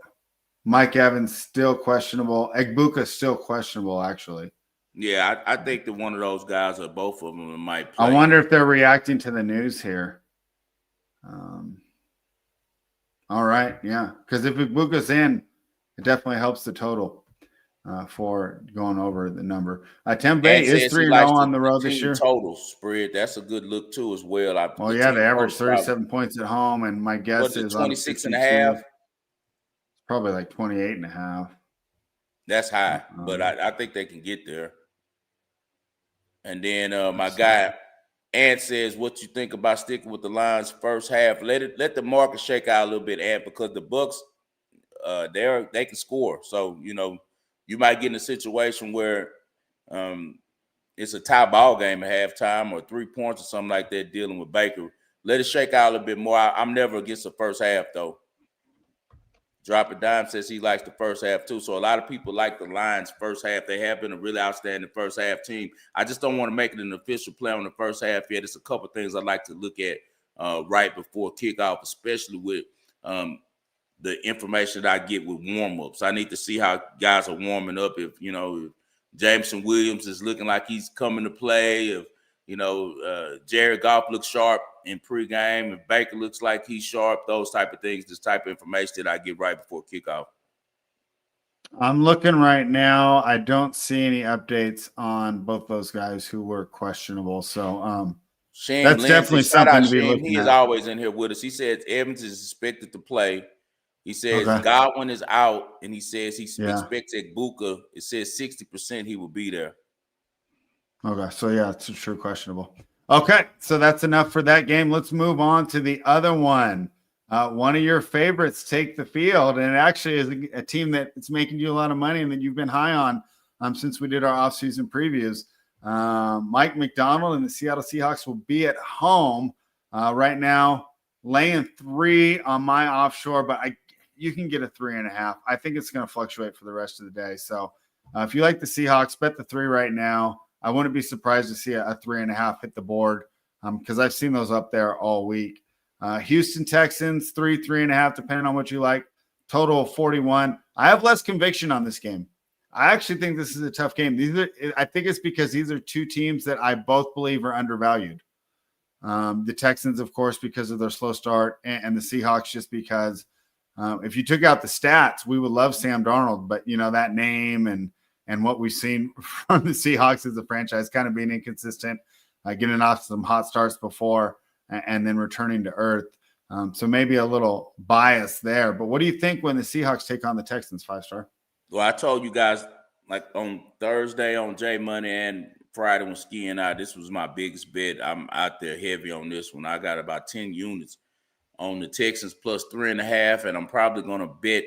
Mike Evans still questionable. Egbuka still questionable, actually. Yeah, I think that one of those guys or both of them might play. I wonder if they're reacting to the news here. All right, yeah, because if Ibuka's in, it definitely helps the total for going over the number. Tempe And is says he 3-0 likes on the the road this team year. total spread. That's a good look too as well. Well, The yeah, team they average total probably, 37 points at home, and my what guess is it, is out of 26 and a half? 62, it's probably like 28 and a half. That's high, but Um, I think they can get there. And then my let's see. guy Ant says, "What you think about sticking with the Lions first half? Let the market shake out a little bit, Ant, because the Bucks they can score. So you might get in a situation where um, it's a tie ball game at halftime or 3 points or something like that dealing with Baker. Let it shake out a little bit more. I'm never against the first half though. Drop a Dime says he likes the first half too. So a lot of people like the Lions first half. They have been a really outstanding first half team. I just don't want to make it an official play on the first half yet. There's a couple things I'd like to look at right before kickoff, especially with the information that I get with warm-ups. I need to see how guys are warming up. If Jameson Williams is looking like he's coming to play, if Jared Goff looks sharp in pregame, if Baker looks like he's sharp, those type of things, this type of information that I get right before kickoff. I'm looking right now. I don't see any updates on both those guys who were questionable. So Shame that's Lindsay, definitely shout out something to be Shame. He looking is at. always in here with us. He says Evans is expected to play. He says Okay. Godwin is out, and he says he Yeah. expects Egbuka. It says 60% he will be there. Okay. So yeah, it's a true questionable. Okay. So that's enough for that game. Let's move on to the other one. One of your favorites take the field, and it actually is a team that it's making you a lot of money and that you've been high on since we did our offseason previews. Mike McDonald and the Seattle Seahawks will be at home right now, laying 3 on my offshore, but you can get a 3.5. I think it's going to fluctuate for the rest of the day. So if you like the Seahawks, bet the 3 right now. I wouldn't be surprised to see a 3.5 hit the board because I've seen those up there all week. Houston Texans, 3.5, depending on what you like. Total of 41. I have less conviction on this game. I actually think this is a tough game. I think it's because these are two teams that I both believe are undervalued. The Texans, of course, because of their slow start, and the Seahawks just because if you took out the stats, we would love Sam Darnold, but that name and what we've seen from the Seahawks as a franchise kind of being inconsistent, getting off some hot starts before and then returning to earth. So maybe a little bias there. But what do you think when the Seahawks take on the Texans, 5-star? Well, I told you guys like on Thursday on J Money and Friday when skiing out, this was my biggest bet. I'm out there heavy on this one. I got about 10 units on the Texans plus 3.5, and I'm probably gonna bet.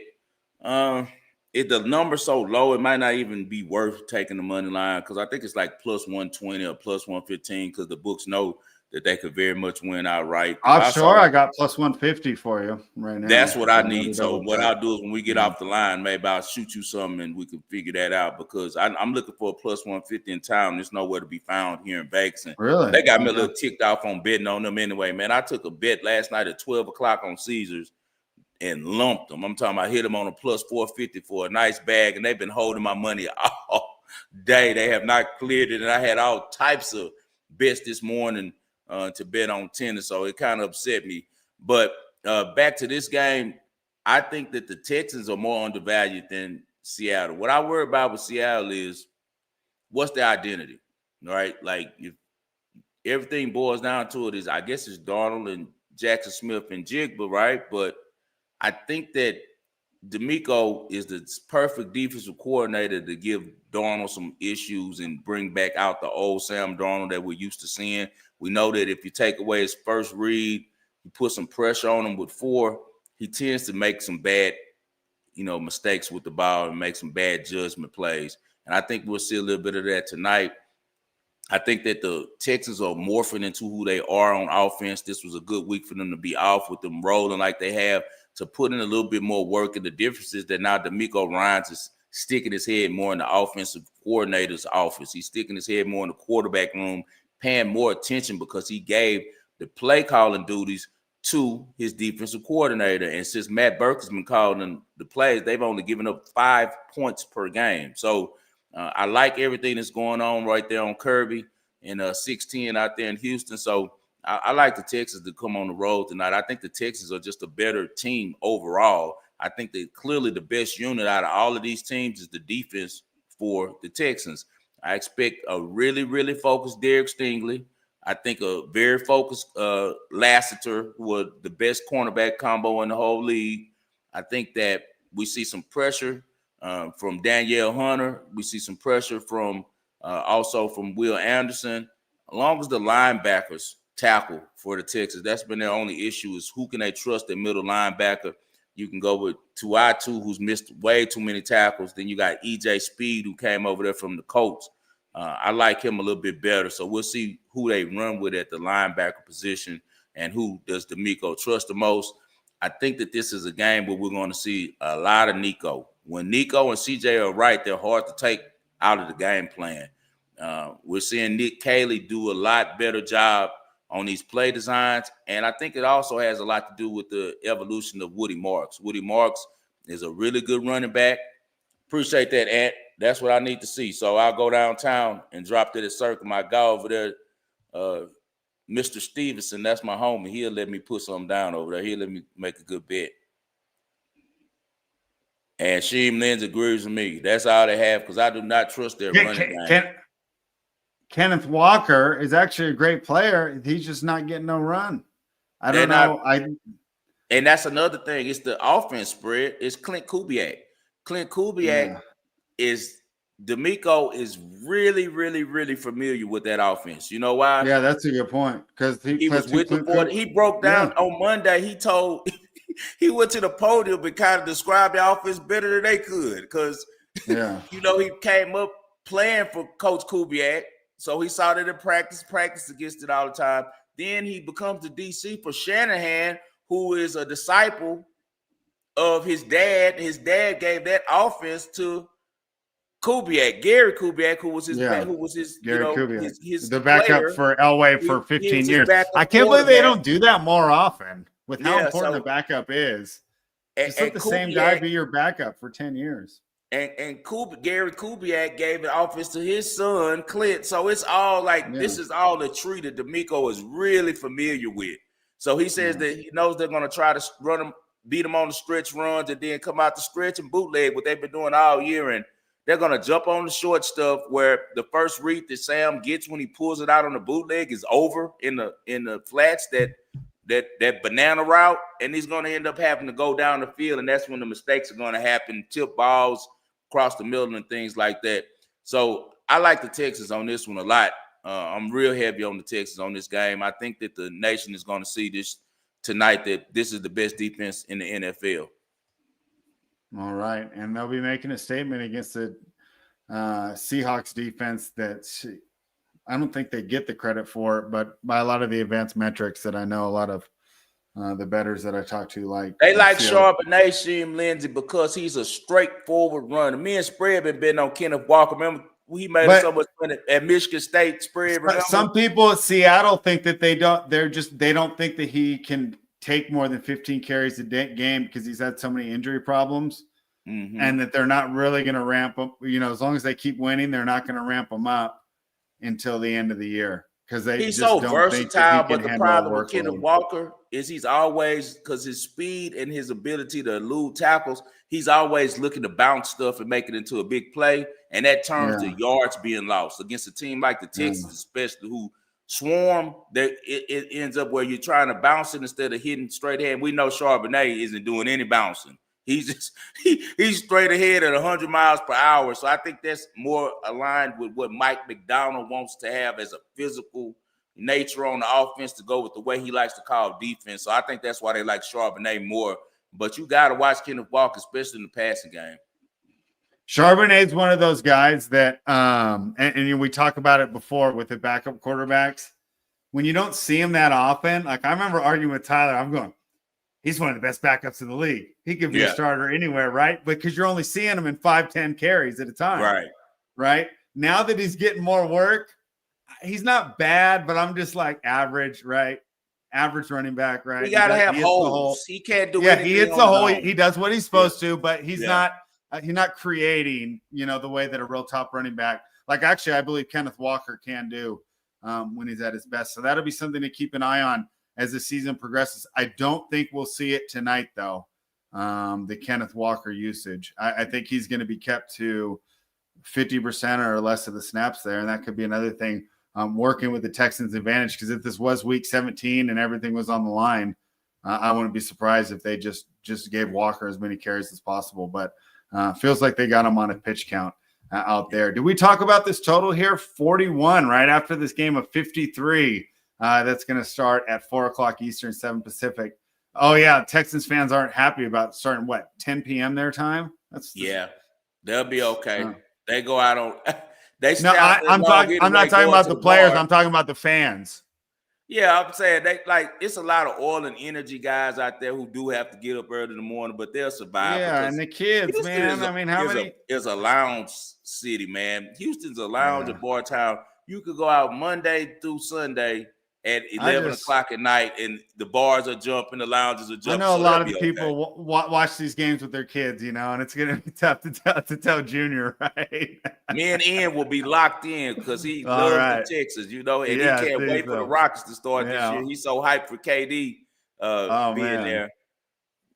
If the number's so low, it might not even be worth taking the money line because I think it's like plus 120 or plus 115 because the books know that they could very much win outright. Offshore, I got plus 150 for you right now. That's what I So need. So what check. I'll do is when we get off the line, maybe I'll shoot you something and we can figure that out because I'm looking for a plus 150 in town. There's nowhere to be found here in Vegas. And Really? they got me a little ticked off on betting on them anyway, man. I took a bet last night at 12 o'clock on Caesars and lumped them. I'm talking about hit them on a plus 450 for a nice bag, and they've been holding my money all day. They have not cleared it, and I had all types of bets this morning to bet on tennis, so it kind of upset me. But back to this game, I think that the Texans are more undervalued than Seattle. What I worry about with Seattle is what's their identity, right? Like if everything boils down to it is, I guess it's Darnold and Jackson Smith and Jigba, right? But I think that D'Amico is the perfect defensive coordinator to give Darnold some issues and bring back out the old Sam Darnold that we're used to seeing. We know that if you take away his first read, you put some pressure on him with 4, he tends to make some bad, mistakes with the ball and make some bad judgment plays. And I think we'll see a little bit of that tonight. I think that the Texans are morphing into who they are on offense. This was a good week for them to be off with them rolling like they have, to put in a little bit more work. And the difference is that now D'Amico Ryans is sticking his head more in the offensive coordinator's office. He's sticking his head more in the quarterback room, paying more attention because he gave the play calling duties to his defensive coordinator. And since Matt Burke has been calling the plays, they've only given up 5 points per game. So I like everything that's going on right there on Kirby and 6-10 out there in Houston. So I like the Texans to come on the road tonight. I think the Texans are just a better team overall. I think that clearly the best unit out of all of these teams is the defense for the Texans. I expect a really, really focused Derek Stingley. I think a very focused Lassiter, who are the best cornerback combo in the whole league. I think that we see some pressure from Danielle Hunter. We see some pressure from also from Will Anderson, as long as the linebackers tackle for the Texans. That's been their only issue, is who can they trust their middle linebacker. You can go with Tuatu, who's missed way too many tackles. Then you got EJ Speed, who came over there from the Colts. I like him a little bit better. So we'll see who they run with at the linebacker position and who does D'Amico trust the most. I think that this is a game where we're going to see a lot of Nico. When Nico and CJ are right, they're hard to take out of the game plan. We're seeing Nick Caley do a lot better job on these play designs, and I think it also has a lot to do with the evolution of Woody Marks. Woody Marks is a really good running back. Appreciate that, Ant. That's what I need to see. So I'll go downtown and drop to the circle. My guy over there, Mr. Stevenson, that's my homie. He'll let me put something down over there. He'll let me make a good bet. And Sheem Lens agrees with me. That's all they have, because I do not trust their running game. Kenneth Walker is actually a great player. He's just not getting no run. I don't know. And that's another thing. It's the offense spread. It's Clint Kubiak. Clint Kubiak is D'Amico is really, really, really familiar with that offense. You know why? Yeah, that's a good point. Because he was with the board. He broke down on Monday. He told he went to the podium and kind of described the offense better than they could. Because you know, he came up playing for Coach Kubiak. So he saw that in practice against it all the time. Then he becomes the DC for Shanahan, who is a disciple of his dad. His dad gave that offense to Kubiak, Gary Kubiak, who was his Gary Kubiak, his the backup player for Elway for 15 years. I can't believe they don't do that more often with how important the backup is. Just let the same guy be your backup for 10 years. And Gary Kubiak gave the offense to his son, Clint. So it's all like this is all the tree that D'Amico is really familiar with. So he says that he knows they're going to try to run him, beat him on the stretch runs, and then come out the stretch and bootleg what they've been doing all year. And they're going to jump on the short stuff where the first read that Sam gets when he pulls it out on the bootleg is over in the flats, that banana route, and he's going to end up having to go down the field, and that's when the mistakes are going to happen, tip balls across the middle and things like that. So I like the Texans on this one a lot. I'm real heavy on the Texans on this game. I think that the nation is going to see this tonight, that this is the best defense in the NFL. All right. And they'll be making a statement against the Seahawks defense that I don't think they get the credit for it, but by a lot of the advanced metrics that I know a lot of the bettors that I talk to they like Charbonnet, Sheem Lindsay, because he's a straightforward runner. Me and Spread have been on Kenneth Walker. Remember, he made so much money at Michigan State. Spread. Some people at Seattle think that they don't think that he can take more than 15 carries a game because he's had so many injury problems, and that they're not really going to ramp up. You know, as long as they keep winning, they're not going to ramp him up until the end of the year. Because he's so versatile, but the problem with Kenneth Walker is he's always, because his speed and his ability to elude tackles, he's always looking to bounce stuff and make it into a big play, and that turns to yards being lost against a team like the Texans, especially who swarm. That it ends up where you're trying to bounce it instead of hitting straight ahead. We know Charbonnet isn't doing any bouncing. He's straight ahead at 100 miles per hour. So I think that's more aligned with what Mike McDonald wants to have as a physical nature on the offense, to go with the way he likes to call defense. So I think that's why they like Charbonnet more. But you got to watch Kenneth Walker, especially in the passing game. Charbonnet's one of those guys that, and we talk about it before with the backup quarterbacks. When you don't see him that often, like I remember arguing with Tyler, I'm going, he's one of the best backups in the league. He could be a starter anywhere, right? Because you're only seeing him in 5-10 carries at a time. Right. Now that he's getting more work, he's not bad, but I'm just like average, right? Average running back, right? He got to have holes. He can't do anything. He hits the hole. He does what he's supposed to, but he's not creating, the way that a real top running back, like actually I believe Kenneth Walker can do. when he's at his best. So that'll be something to keep an eye on as the season progresses. I don't think we'll see it tonight, though, the Kenneth Walker usage. I think he's going to be kept to 50% or less of the snaps there, and that could be another thing working with the Texans' advantage, because if this was week 17 and everything was on the line, I wouldn't be surprised if they just gave Walker as many carries as possible. But feels like they got him on a pitch count out there. Did we talk about this total here? 41 right after this game of 53. That's going to start at 4 o'clock Eastern, 7 Pacific. Oh, yeah. Texans fans aren't happy about starting, 10 p.m. their time? Yeah, they'll be okay. They go out on – they no, I'm not talking about the players. I'm talking about the fans. Yeah, I'm saying it's a lot of oil and energy guys out there who do have to get up early in the morning, but they'll survive. Yeah, and the kids, man. How many? It's a lounge city, man. Houston's a lounge, a bar town. You could go out Monday through Sunday at 11 o'clock at night, and the bars are jumping, the lounges are jumping. I know a lot of people watch these games with their kids, and it's going to be tough to tell Junior, right? Me and Ian will be locked in because he loves the Texas, and he can't wait for the Rockets to start this year. He's so hyped for KD being there.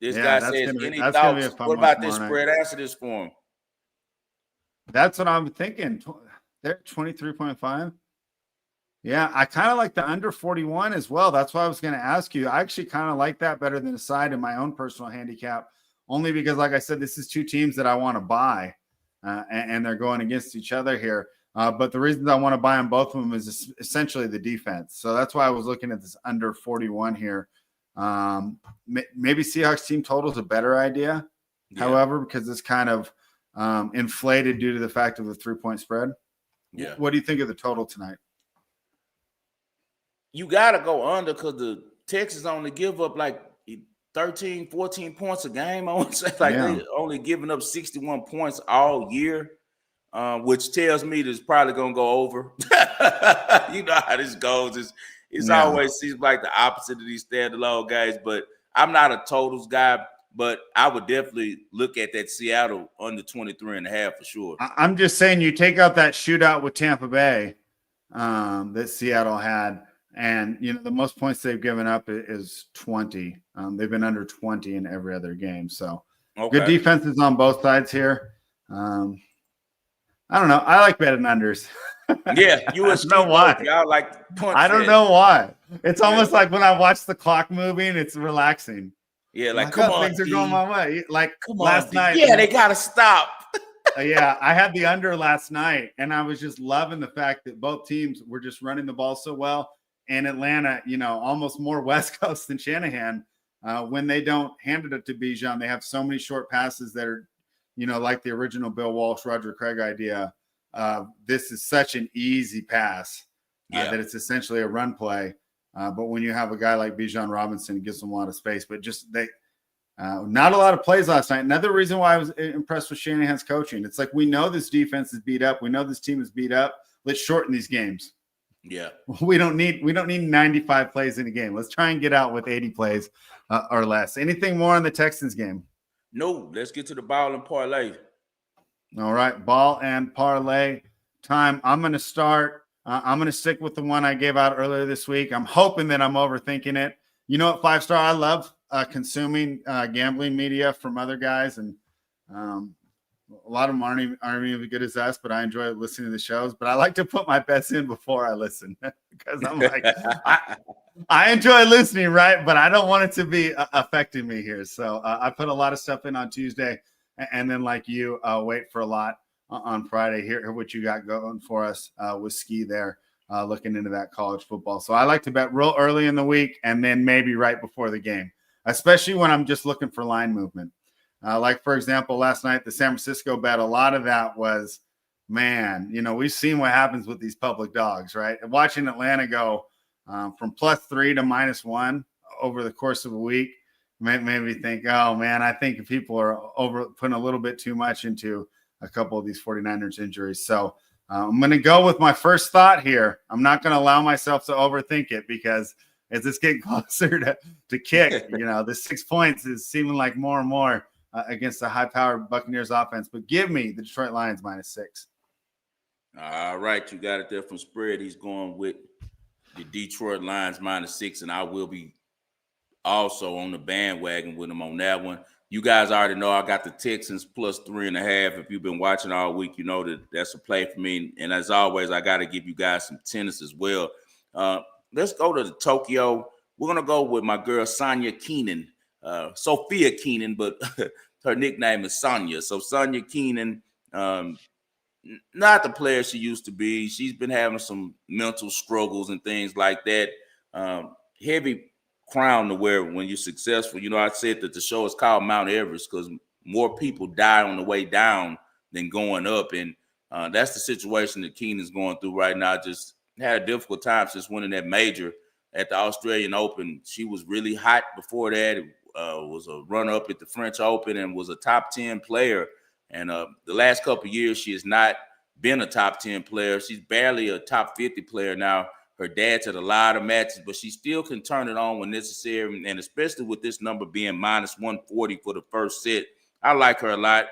This guy says, any thoughts? What about this spread? Answer this for him. That's what I'm thinking. They're 23.5. Yeah, I kind of like the under 41 as well. That's why I was going to ask you. I actually kind of like that better than a side in my own personal handicap, only because, like I said, this is two teams that I want to buy, and they're going against each other here. But the reason I want to buy on both of them is essentially the defense. So that's why I was looking at this under 41 here. Maybe Seahawks team total is a better idea, however, because it's kind of inflated due to the fact of the 3-point spread. Yeah. What do you think of the total tonight? You got to go under because the Texans only give up 13, 14 points a game. I want to say they're only giving up 61 points all year, which tells me this probably going to go over. You know how this goes. It's always seems like the opposite of these standalone guys, but I'm not a totals guy, but I would definitely look at that Seattle under 23.5 for sure. I'm just saying you take out that shootout with Tampa Bay that Seattle had, and the most points they've given up is 20. They've been under 20 in every other game. So good defenses on both sides here. I don't know. I like betting unders. Yeah, you I don't know why. Y'all like punch. I don't know why. It's almost like when I watch the clock moving, it's relaxing. Yeah, come on, things are going my way. Come last night. Yeah, they gotta stop. Yeah, I had the under last night, and I was just loving the fact that both teams were just running the ball so well. And Atlanta, almost more West Coast than Shanahan. When they don't hand it to Bijan, they have so many short passes that are, like the original Bill Walsh, Roger Craig idea. This is such an easy pass that it's essentially a run play. But when you have a guy like Bijan Robinson, it gives them a lot of space. But not a lot of plays last night. Another reason why I was impressed with Shanahan's coaching. It's like, we know this defense is beat up. We know this team is beat up. Let's shorten these games. Yeah, we don't need 95 plays in a game. Let's try and get out with 80 plays or less. Anything more on the Texans game? No. Let's get to the ball and parlay. All right, ball and parlay time. I'm going to start. I'm going to stick with the one I gave out earlier this week. I'm hoping that I'm overthinking it. You know what, 5-star? I love consuming gambling media from other guys, and a lot of them aren't even as good as us, but I enjoy listening to the shows. But I like to put my bets in before I listen because I'm like, I enjoy listening, right? But I don't want it to be affecting me here. So I put a lot of stuff in on Tuesday, and then like you, wait for a lot on Friday. Hear what you got going for us with Ski there, looking into that college football. So I like to bet real early in the week and then maybe right before the game, especially when I'm just looking for line movement. Like, for example, last night, the San Francisco bet, a lot of that was, man, we've seen what happens with these public dogs, right? And watching Atlanta go from +3 to -1 over the course of a week made me think, oh, man, I think people are putting a little bit too much into a couple of these 49ers injuries. So I'm going to go with my first thought here. I'm not going to allow myself to overthink it because as it's getting closer to kick, the 6 points is seeming like more and more against the high-powered Buccaneers offense. But give me the Detroit Lions -6. All right, you got it there from spread. He's going with the Detroit Lions -6, and I will be also on the bandwagon with him on that one. You guys already know I got the Texans +3.5. If you've been watching all week, you know that that's a play for me. And as always, I got to give you guys some tennis as well. Let's go to the Tokyo. We're gonna go with my girl Sonia Keenan, Sophia Keenan, but her nickname is Sonia. So Sonia Keenan, not the player she used to be. She's been having some mental struggles and things like that. Heavy crown to wear when you're successful. You know, I said that the show is called Mount Everest because more people die on the way down than going up. And that's the situation that Keenan's going through right now. Just had a difficult time since winning that major at the Australian Open. She was really hot before that. Was a runner-up at the French Open and was a top 10 player. And the last couple of years, she has not been a top 10 player. She's barely a top 50 player now. Her dad's had a lot of matches, but she still can turn it on when necessary. And especially with this number being -140 for the first set, I like her a lot.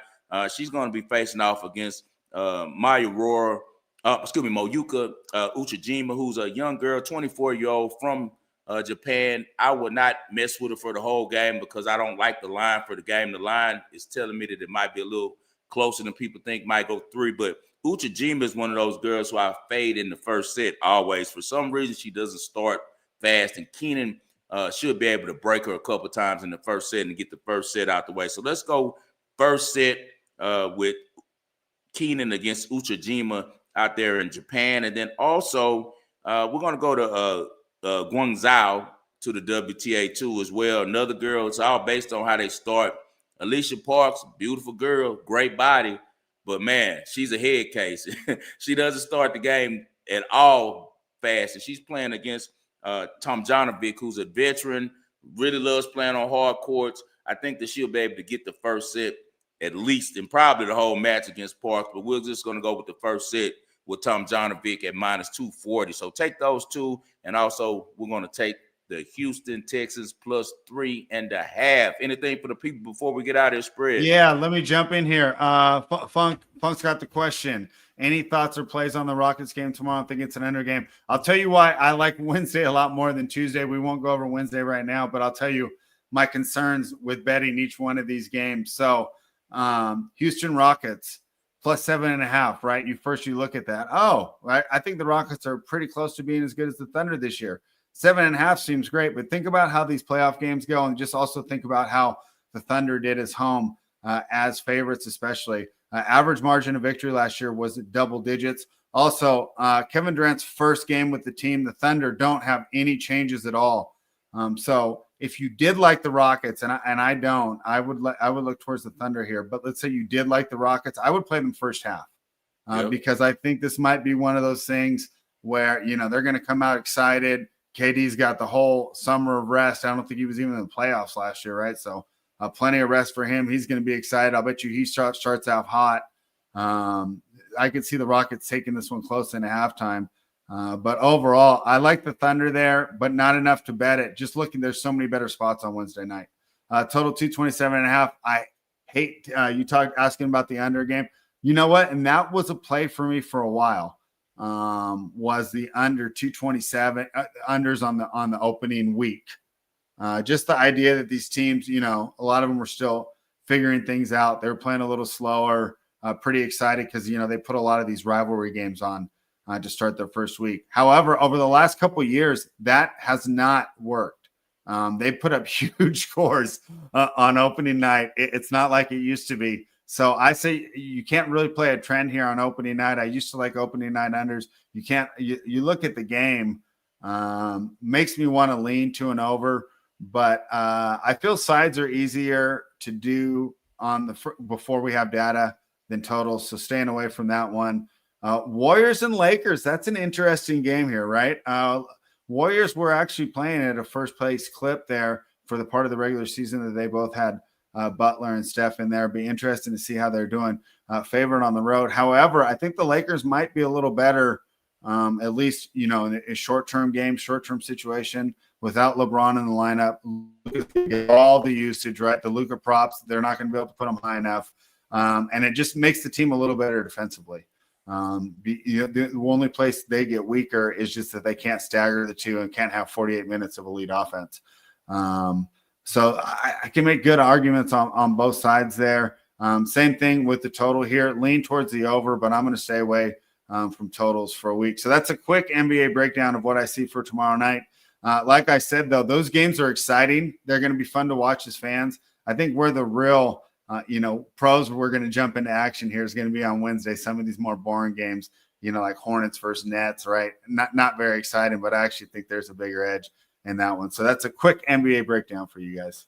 She's going to be facing off against Mayuka Uchijima, who's a young girl, 24-year-old from Japan. I would not mess with her for the whole game because I don't like the line for the game. The line is telling me that it might be a little closer than people think, might go 3, but Uchijima is one of those girls who I fade in the first set always. For some reason, she doesn't start fast, and Keenan should be able to break her a couple times in the first set and get the first set out the way. So let's go first set with Keenan against Uchijima out there in Japan. And then also we're going to go to Guangzhou to the WTA2 as well. Another girl, it's all based on how they start. Alicia Parks, beautiful girl, great body, but man, she's a head case. She doesn't start the game at all fast, and she's playing against Tomjanovic, who's a veteran, really loves playing on hard courts. I think that she'll be able to get the first set at least, and probably the whole match against Parks, but we're just going to go with the first set with Tomjanovic at -240. So take those two, and also we're going to take the Houston Texans +3.5. Anything for the people before we get out of this spread? Yeah, let me jump in here. Funk's got the question. Any thoughts or plays on the Rockets game tomorrow? I think it's an under game. I'll tell you why I like Wednesday a lot more than Tuesday. We won't go over Wednesday right now, but I'll tell you my concerns with betting each one of these games. So Houston Rockets +7.5, right? You look at that. Oh, right. I think the Rockets are pretty close to being as good as the Thunder this year. 7.5 seems great, but think about how these playoff games go, and just also think about how the Thunder did as home as favorites, especially. Average margin of victory last year was double digits. Also, Kevin Durant's first game with the team, the Thunder don't have any changes at all. So if you did like the Rockets, and I don't, I would look towards the Thunder here. But let's say you did like the Rockets, I would play them first half because I think this might be one of those things where they're going to come out excited. KD's got the whole summer of rest. I don't think he was even in the playoffs last year, right? So plenty of rest for him. He's going to be excited. I'll bet you he starts out hot. I could see the Rockets taking this one close into halftime. But overall, I like the Thunder there, but not enough to bet it. Just looking, there's so many better spots on Wednesday night. Total 227.5. I hate you asking about the under game. You know what? And that was a play for me for a while. Was the under 227 unders on the opening week. Just the idea that these teams, a lot of them were still figuring things out. They're playing a little slower, pretty excited because, they put a lot of these rivalry games on to start their first week. However, over the last couple of years, that has not worked. They put up huge scores on opening night. It's not like it used to be. So I say you can't really play a trend here on opening night. I used to like opening night unders. You can't. You look at the game, makes me want to lean to and over. But I feel sides are easier to do before we have data than totals. So staying away from that one. Warriors and Lakers. That's an interesting game here, right? Warriors were actually playing at a first place clip there for the part of the regular season that they both had Butler and Steph in there. Be interesting to see how they're doing. Favored on the road. However, I think the Lakers might be a little better, at least, in a short-term game, short-term situation without LeBron in the lineup. All the usage, right? The Luka props, they're not going to be able to put them high enough. And it just makes the team a little better defensively. The only place they get weaker is just that they can't stagger the two and can't have 48 minutes of elite offense. So I can make good arguments on both sides there. Same thing with the total here. Lean towards the over, but I'm going to stay away from totals for a week. So that's a quick NBA breakdown of what I see for tomorrow night. Like I said, though, those games are exciting. They're going to be fun to watch as fans. I think we're the real pros. We're going to jump into action here is going to be on Wednesday. Some of these more boring games, like Hornets versus Nets, right? Not very exciting, but I actually think there's a bigger edge in that one. So that's a quick NBA breakdown for you guys.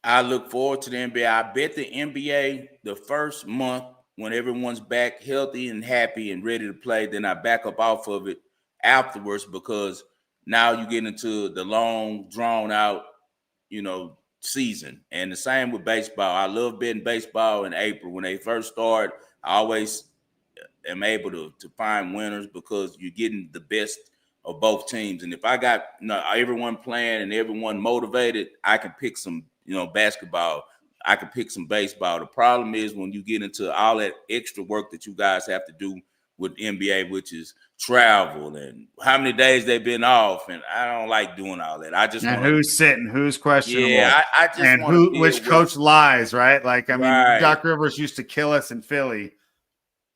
I look forward to the NBA. I bet the NBA the first month when everyone's back healthy and happy and ready to play, then I back up off of it afterwards because now you get into the long, drawn out, season. And the same with baseball. I love betting baseball in April. When they first start, I always am able to find winners because you're getting the best of both teams. And if I got everyone playing and everyone motivated, I can pick some basketball. I can pick some baseball. The problem is when you get into all that extra work that you guys have to do with NBA, which is travel and how many days they've been off, and I don't like doing all that. I just want who's sitting, who's questionable, I just which coach lies, right? Like I mean, right. Doc Rivers used to kill us in Philly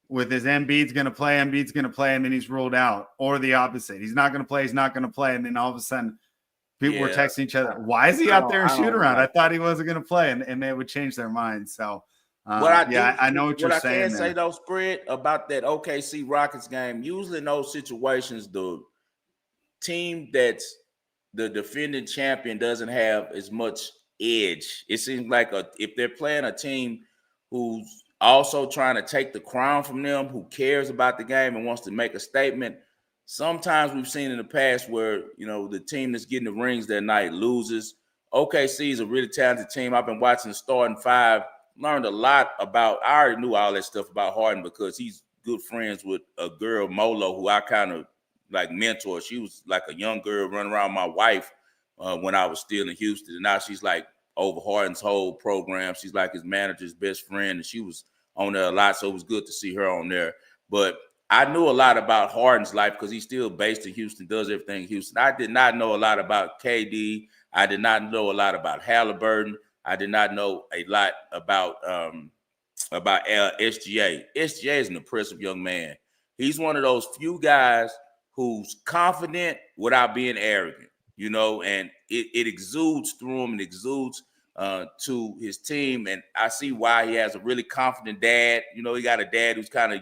with his Embiid's going to play, and then he's ruled out, or the opposite. He's not going to play, and then all of a sudden people were texting each other. Why is he out there in shoot around? I thought he wasn't going to play, and they would change their minds. So, I know what you're saying. What I can say though, Spread, about that OKC Rockets game. Usually in those situations, the team that's the defending champion doesn't have as much edge. It seems like if they're playing a team who's also trying to take the crown from them, who cares about the game and wants to make a statement. Sometimes we've seen in the past where, the team that's getting the rings that night loses. OKC is a really talented team. I've been watching the starting five, learned a lot about, I already knew all that stuff about Harden because he's good friends with a girl, Molo, who I kind of like mentor. She was like a young girl running around my wife when I was still in Houston. And now she's like over Harden's whole program. She's like his manager's best friend, and she was on there a lot, so it was good to see her on there. But I knew a lot about Harden's life because he's still based in Houston, does everything in Houston. I did not know a lot about KD. I did not know a lot about Halliburton. I did not know a lot about SGA. SGA is an impressive young man. He's one of those few guys who's confident without being arrogant, and it exudes through him and exudes to his team. And I see why he has a really confident dad. He got a dad who's kind of,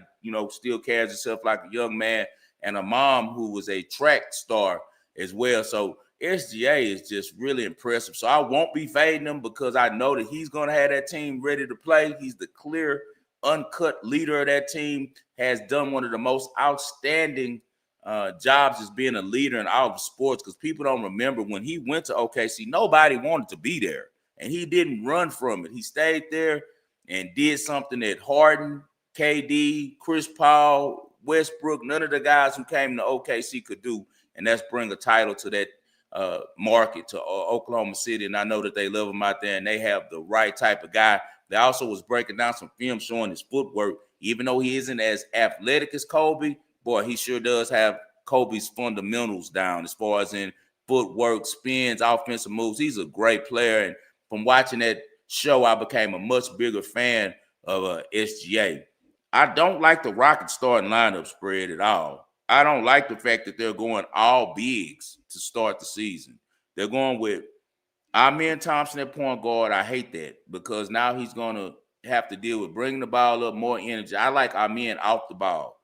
still carries himself like a young man, and a mom who was a track star as well. So SGA is just really impressive. So I won't be fading him because I know that he's going to have that team ready to play. He's the clear, uncut leader of that team, has done one of the most outstanding jobs as being a leader in all of sports, because people don't remember when he went to OKC, nobody wanted to be there. And he didn't run from it. He stayed there and did something that Harden, KD, Chris Paul, Westbrook, none of the guys who came to OKC could do, and that's bring a title to that market, to Oklahoma City. And I know that they love him out there, and they have the right type of guy. They also was breaking down some film showing his footwork. Even though he isn't as athletic as Kobe, boy, he sure does have Kobe's fundamentals down as far as in footwork, spins, offensive moves. He's a great player, and from watching that show, I became a much bigger fan of SGA. I don't like the Rockets starting lineup spread at all. I don't like the fact that they're going all bigs to start the season. They're going with Amen Thompson at point guard. I hate that because now he's going to have to deal with bringing the ball up, more energy. I like Amen off the ball.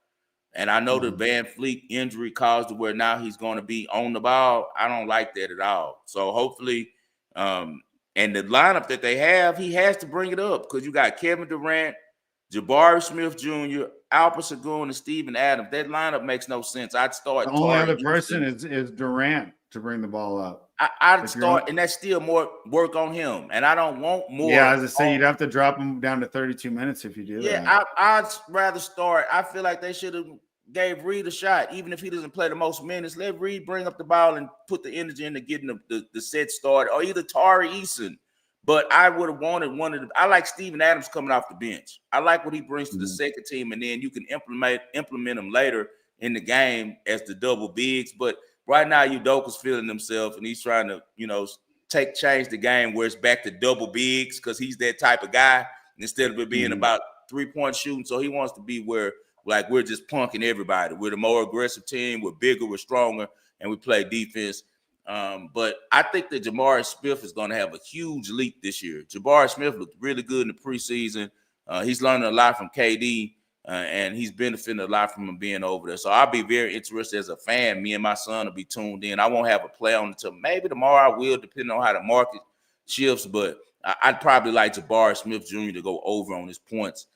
And I know the Van Fleet injury caused it where now he's going to be on the ball. I don't like that at all. So hopefully, and the lineup that they have, he has to bring it up because you got Kevin Durant, Jabari Smith Jr., Alpha Sengun, and Steven Adams. That lineup makes no sense. I'd start. The only other person is Durant to bring the ball up. I'd start, and that's still more work on him. And I don't want more. Yeah, as I say, you'd have to drop him down to 32 minutes if you do that. Yeah, I'd rather start. I feel like they should have gave Reed a shot, even if he doesn't play the most minutes. Let Reed bring up the ball and put the energy into getting the set started, or either Tari Eason But I would have wanted one of the. I like Steven Adams coming off the bench. I like what he brings to the second team, and then you can implement him later in the game as the double bigs. But right now, Udoka's feeling himself, and he's trying to, change the game where it's back to double bigs because he's that type of guy instead of it being about 3-point shooting. So he wants to be where like we're just punking everybody. We're the more aggressive team. We're bigger. We're stronger, and we play defense. But I think that Jabari Smith is going to have a huge leap this year. Jabari Smith looked really good in the preseason. He's learning a lot from KD, and he's benefiting a lot from him being over there. So I'll be very interested as a fan. Me and my son will be tuned in. I won't have a play on until maybe tomorrow. I will, depending on how the market shifts. But I'd probably like Jabari Smith Jr. to go over on his points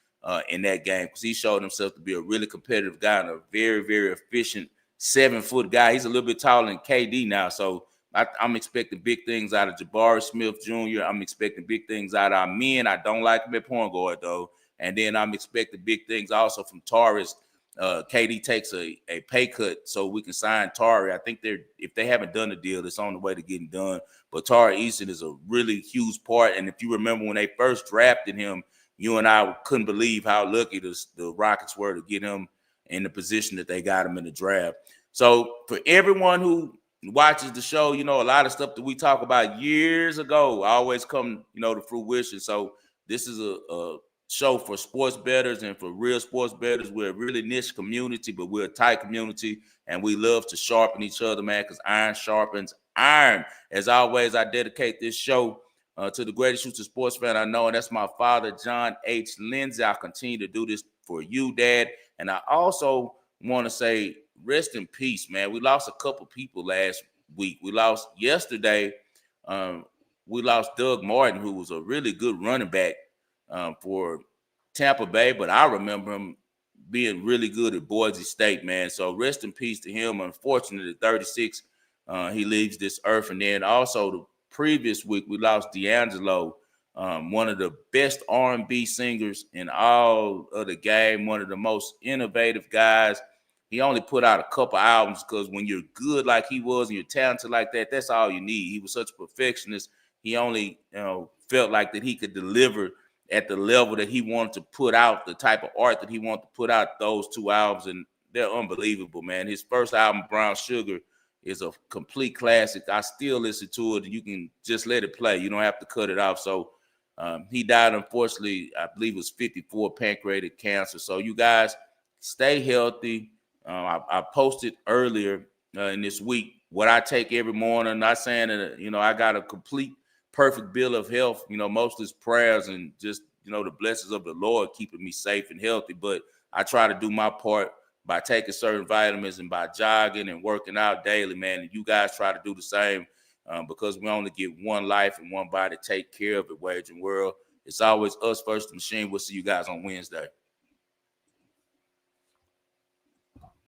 in that game because he showed himself to be a really competitive guy and a very, very efficient 7-foot guy. He's a little bit taller than KD now, so I'm expecting big things out of Jabari Smith Jr. I'm expecting big things out of our men. I don't like him at point guard, though. And then I'm expecting big things also from Taurus. KD takes a pay cut so we can sign Tari. I think if they haven't done the deal, it's on the way to getting done. But Tari Eason is a really huge part. And if you remember when they first drafted him, you and I couldn't believe how lucky the Rockets were to get him in the position that they got him in the draft. So for everyone who watches the show, a lot of stuff that we talk about years ago always come, to fruition. So this is a show for sports bettors and for real sports bettors. We're a really niche community, but we're a tight community, and we love to sharpen each other, man, because iron sharpens iron. As always, I dedicate this show to the greatest future sports fan I know, and that's my father, John H. Lindsay. I'll continue to do this for you, Dad. And I also want to say rest in peace, man. We lost a couple people last week. We lost yesterday. We lost Doug Martin, who was a really good running back for Tampa Bay, but I remember him being really good at Boise State, man. So rest in peace to him. Unfortunately, at 36, he leaves this earth. And then also the previous week, we lost D'Angelo, one of the best R&B singers in all of the game, one of the most innovative guys. He only put out a couple albums because when you're good like he was and you're talented like that, that's all you need. He was such a perfectionist. He only felt like that he could deliver at the level that he wanted to put out, the type of art that he wanted to put out, those two albums, and they're unbelievable, man. His first album, Brown Sugar, is a complete classic. I still listen to it. You can just let it play. You don't have to cut it off. So he died, unfortunately, I believe it was 54, pancreatic cancer. So you guys stay healthy. I posted earlier in this week what I take every morning. Not saying that, I got a complete perfect bill of health, most is prayers and just, the blessings of the Lord keeping me safe and healthy. But I try to do my part by taking certain vitamins and by jogging and working out daily, man. And you guys try to do the same because we only get one life and one body to take care of it, Waging World. It's always us versus the machine. We'll see you guys on Wednesday.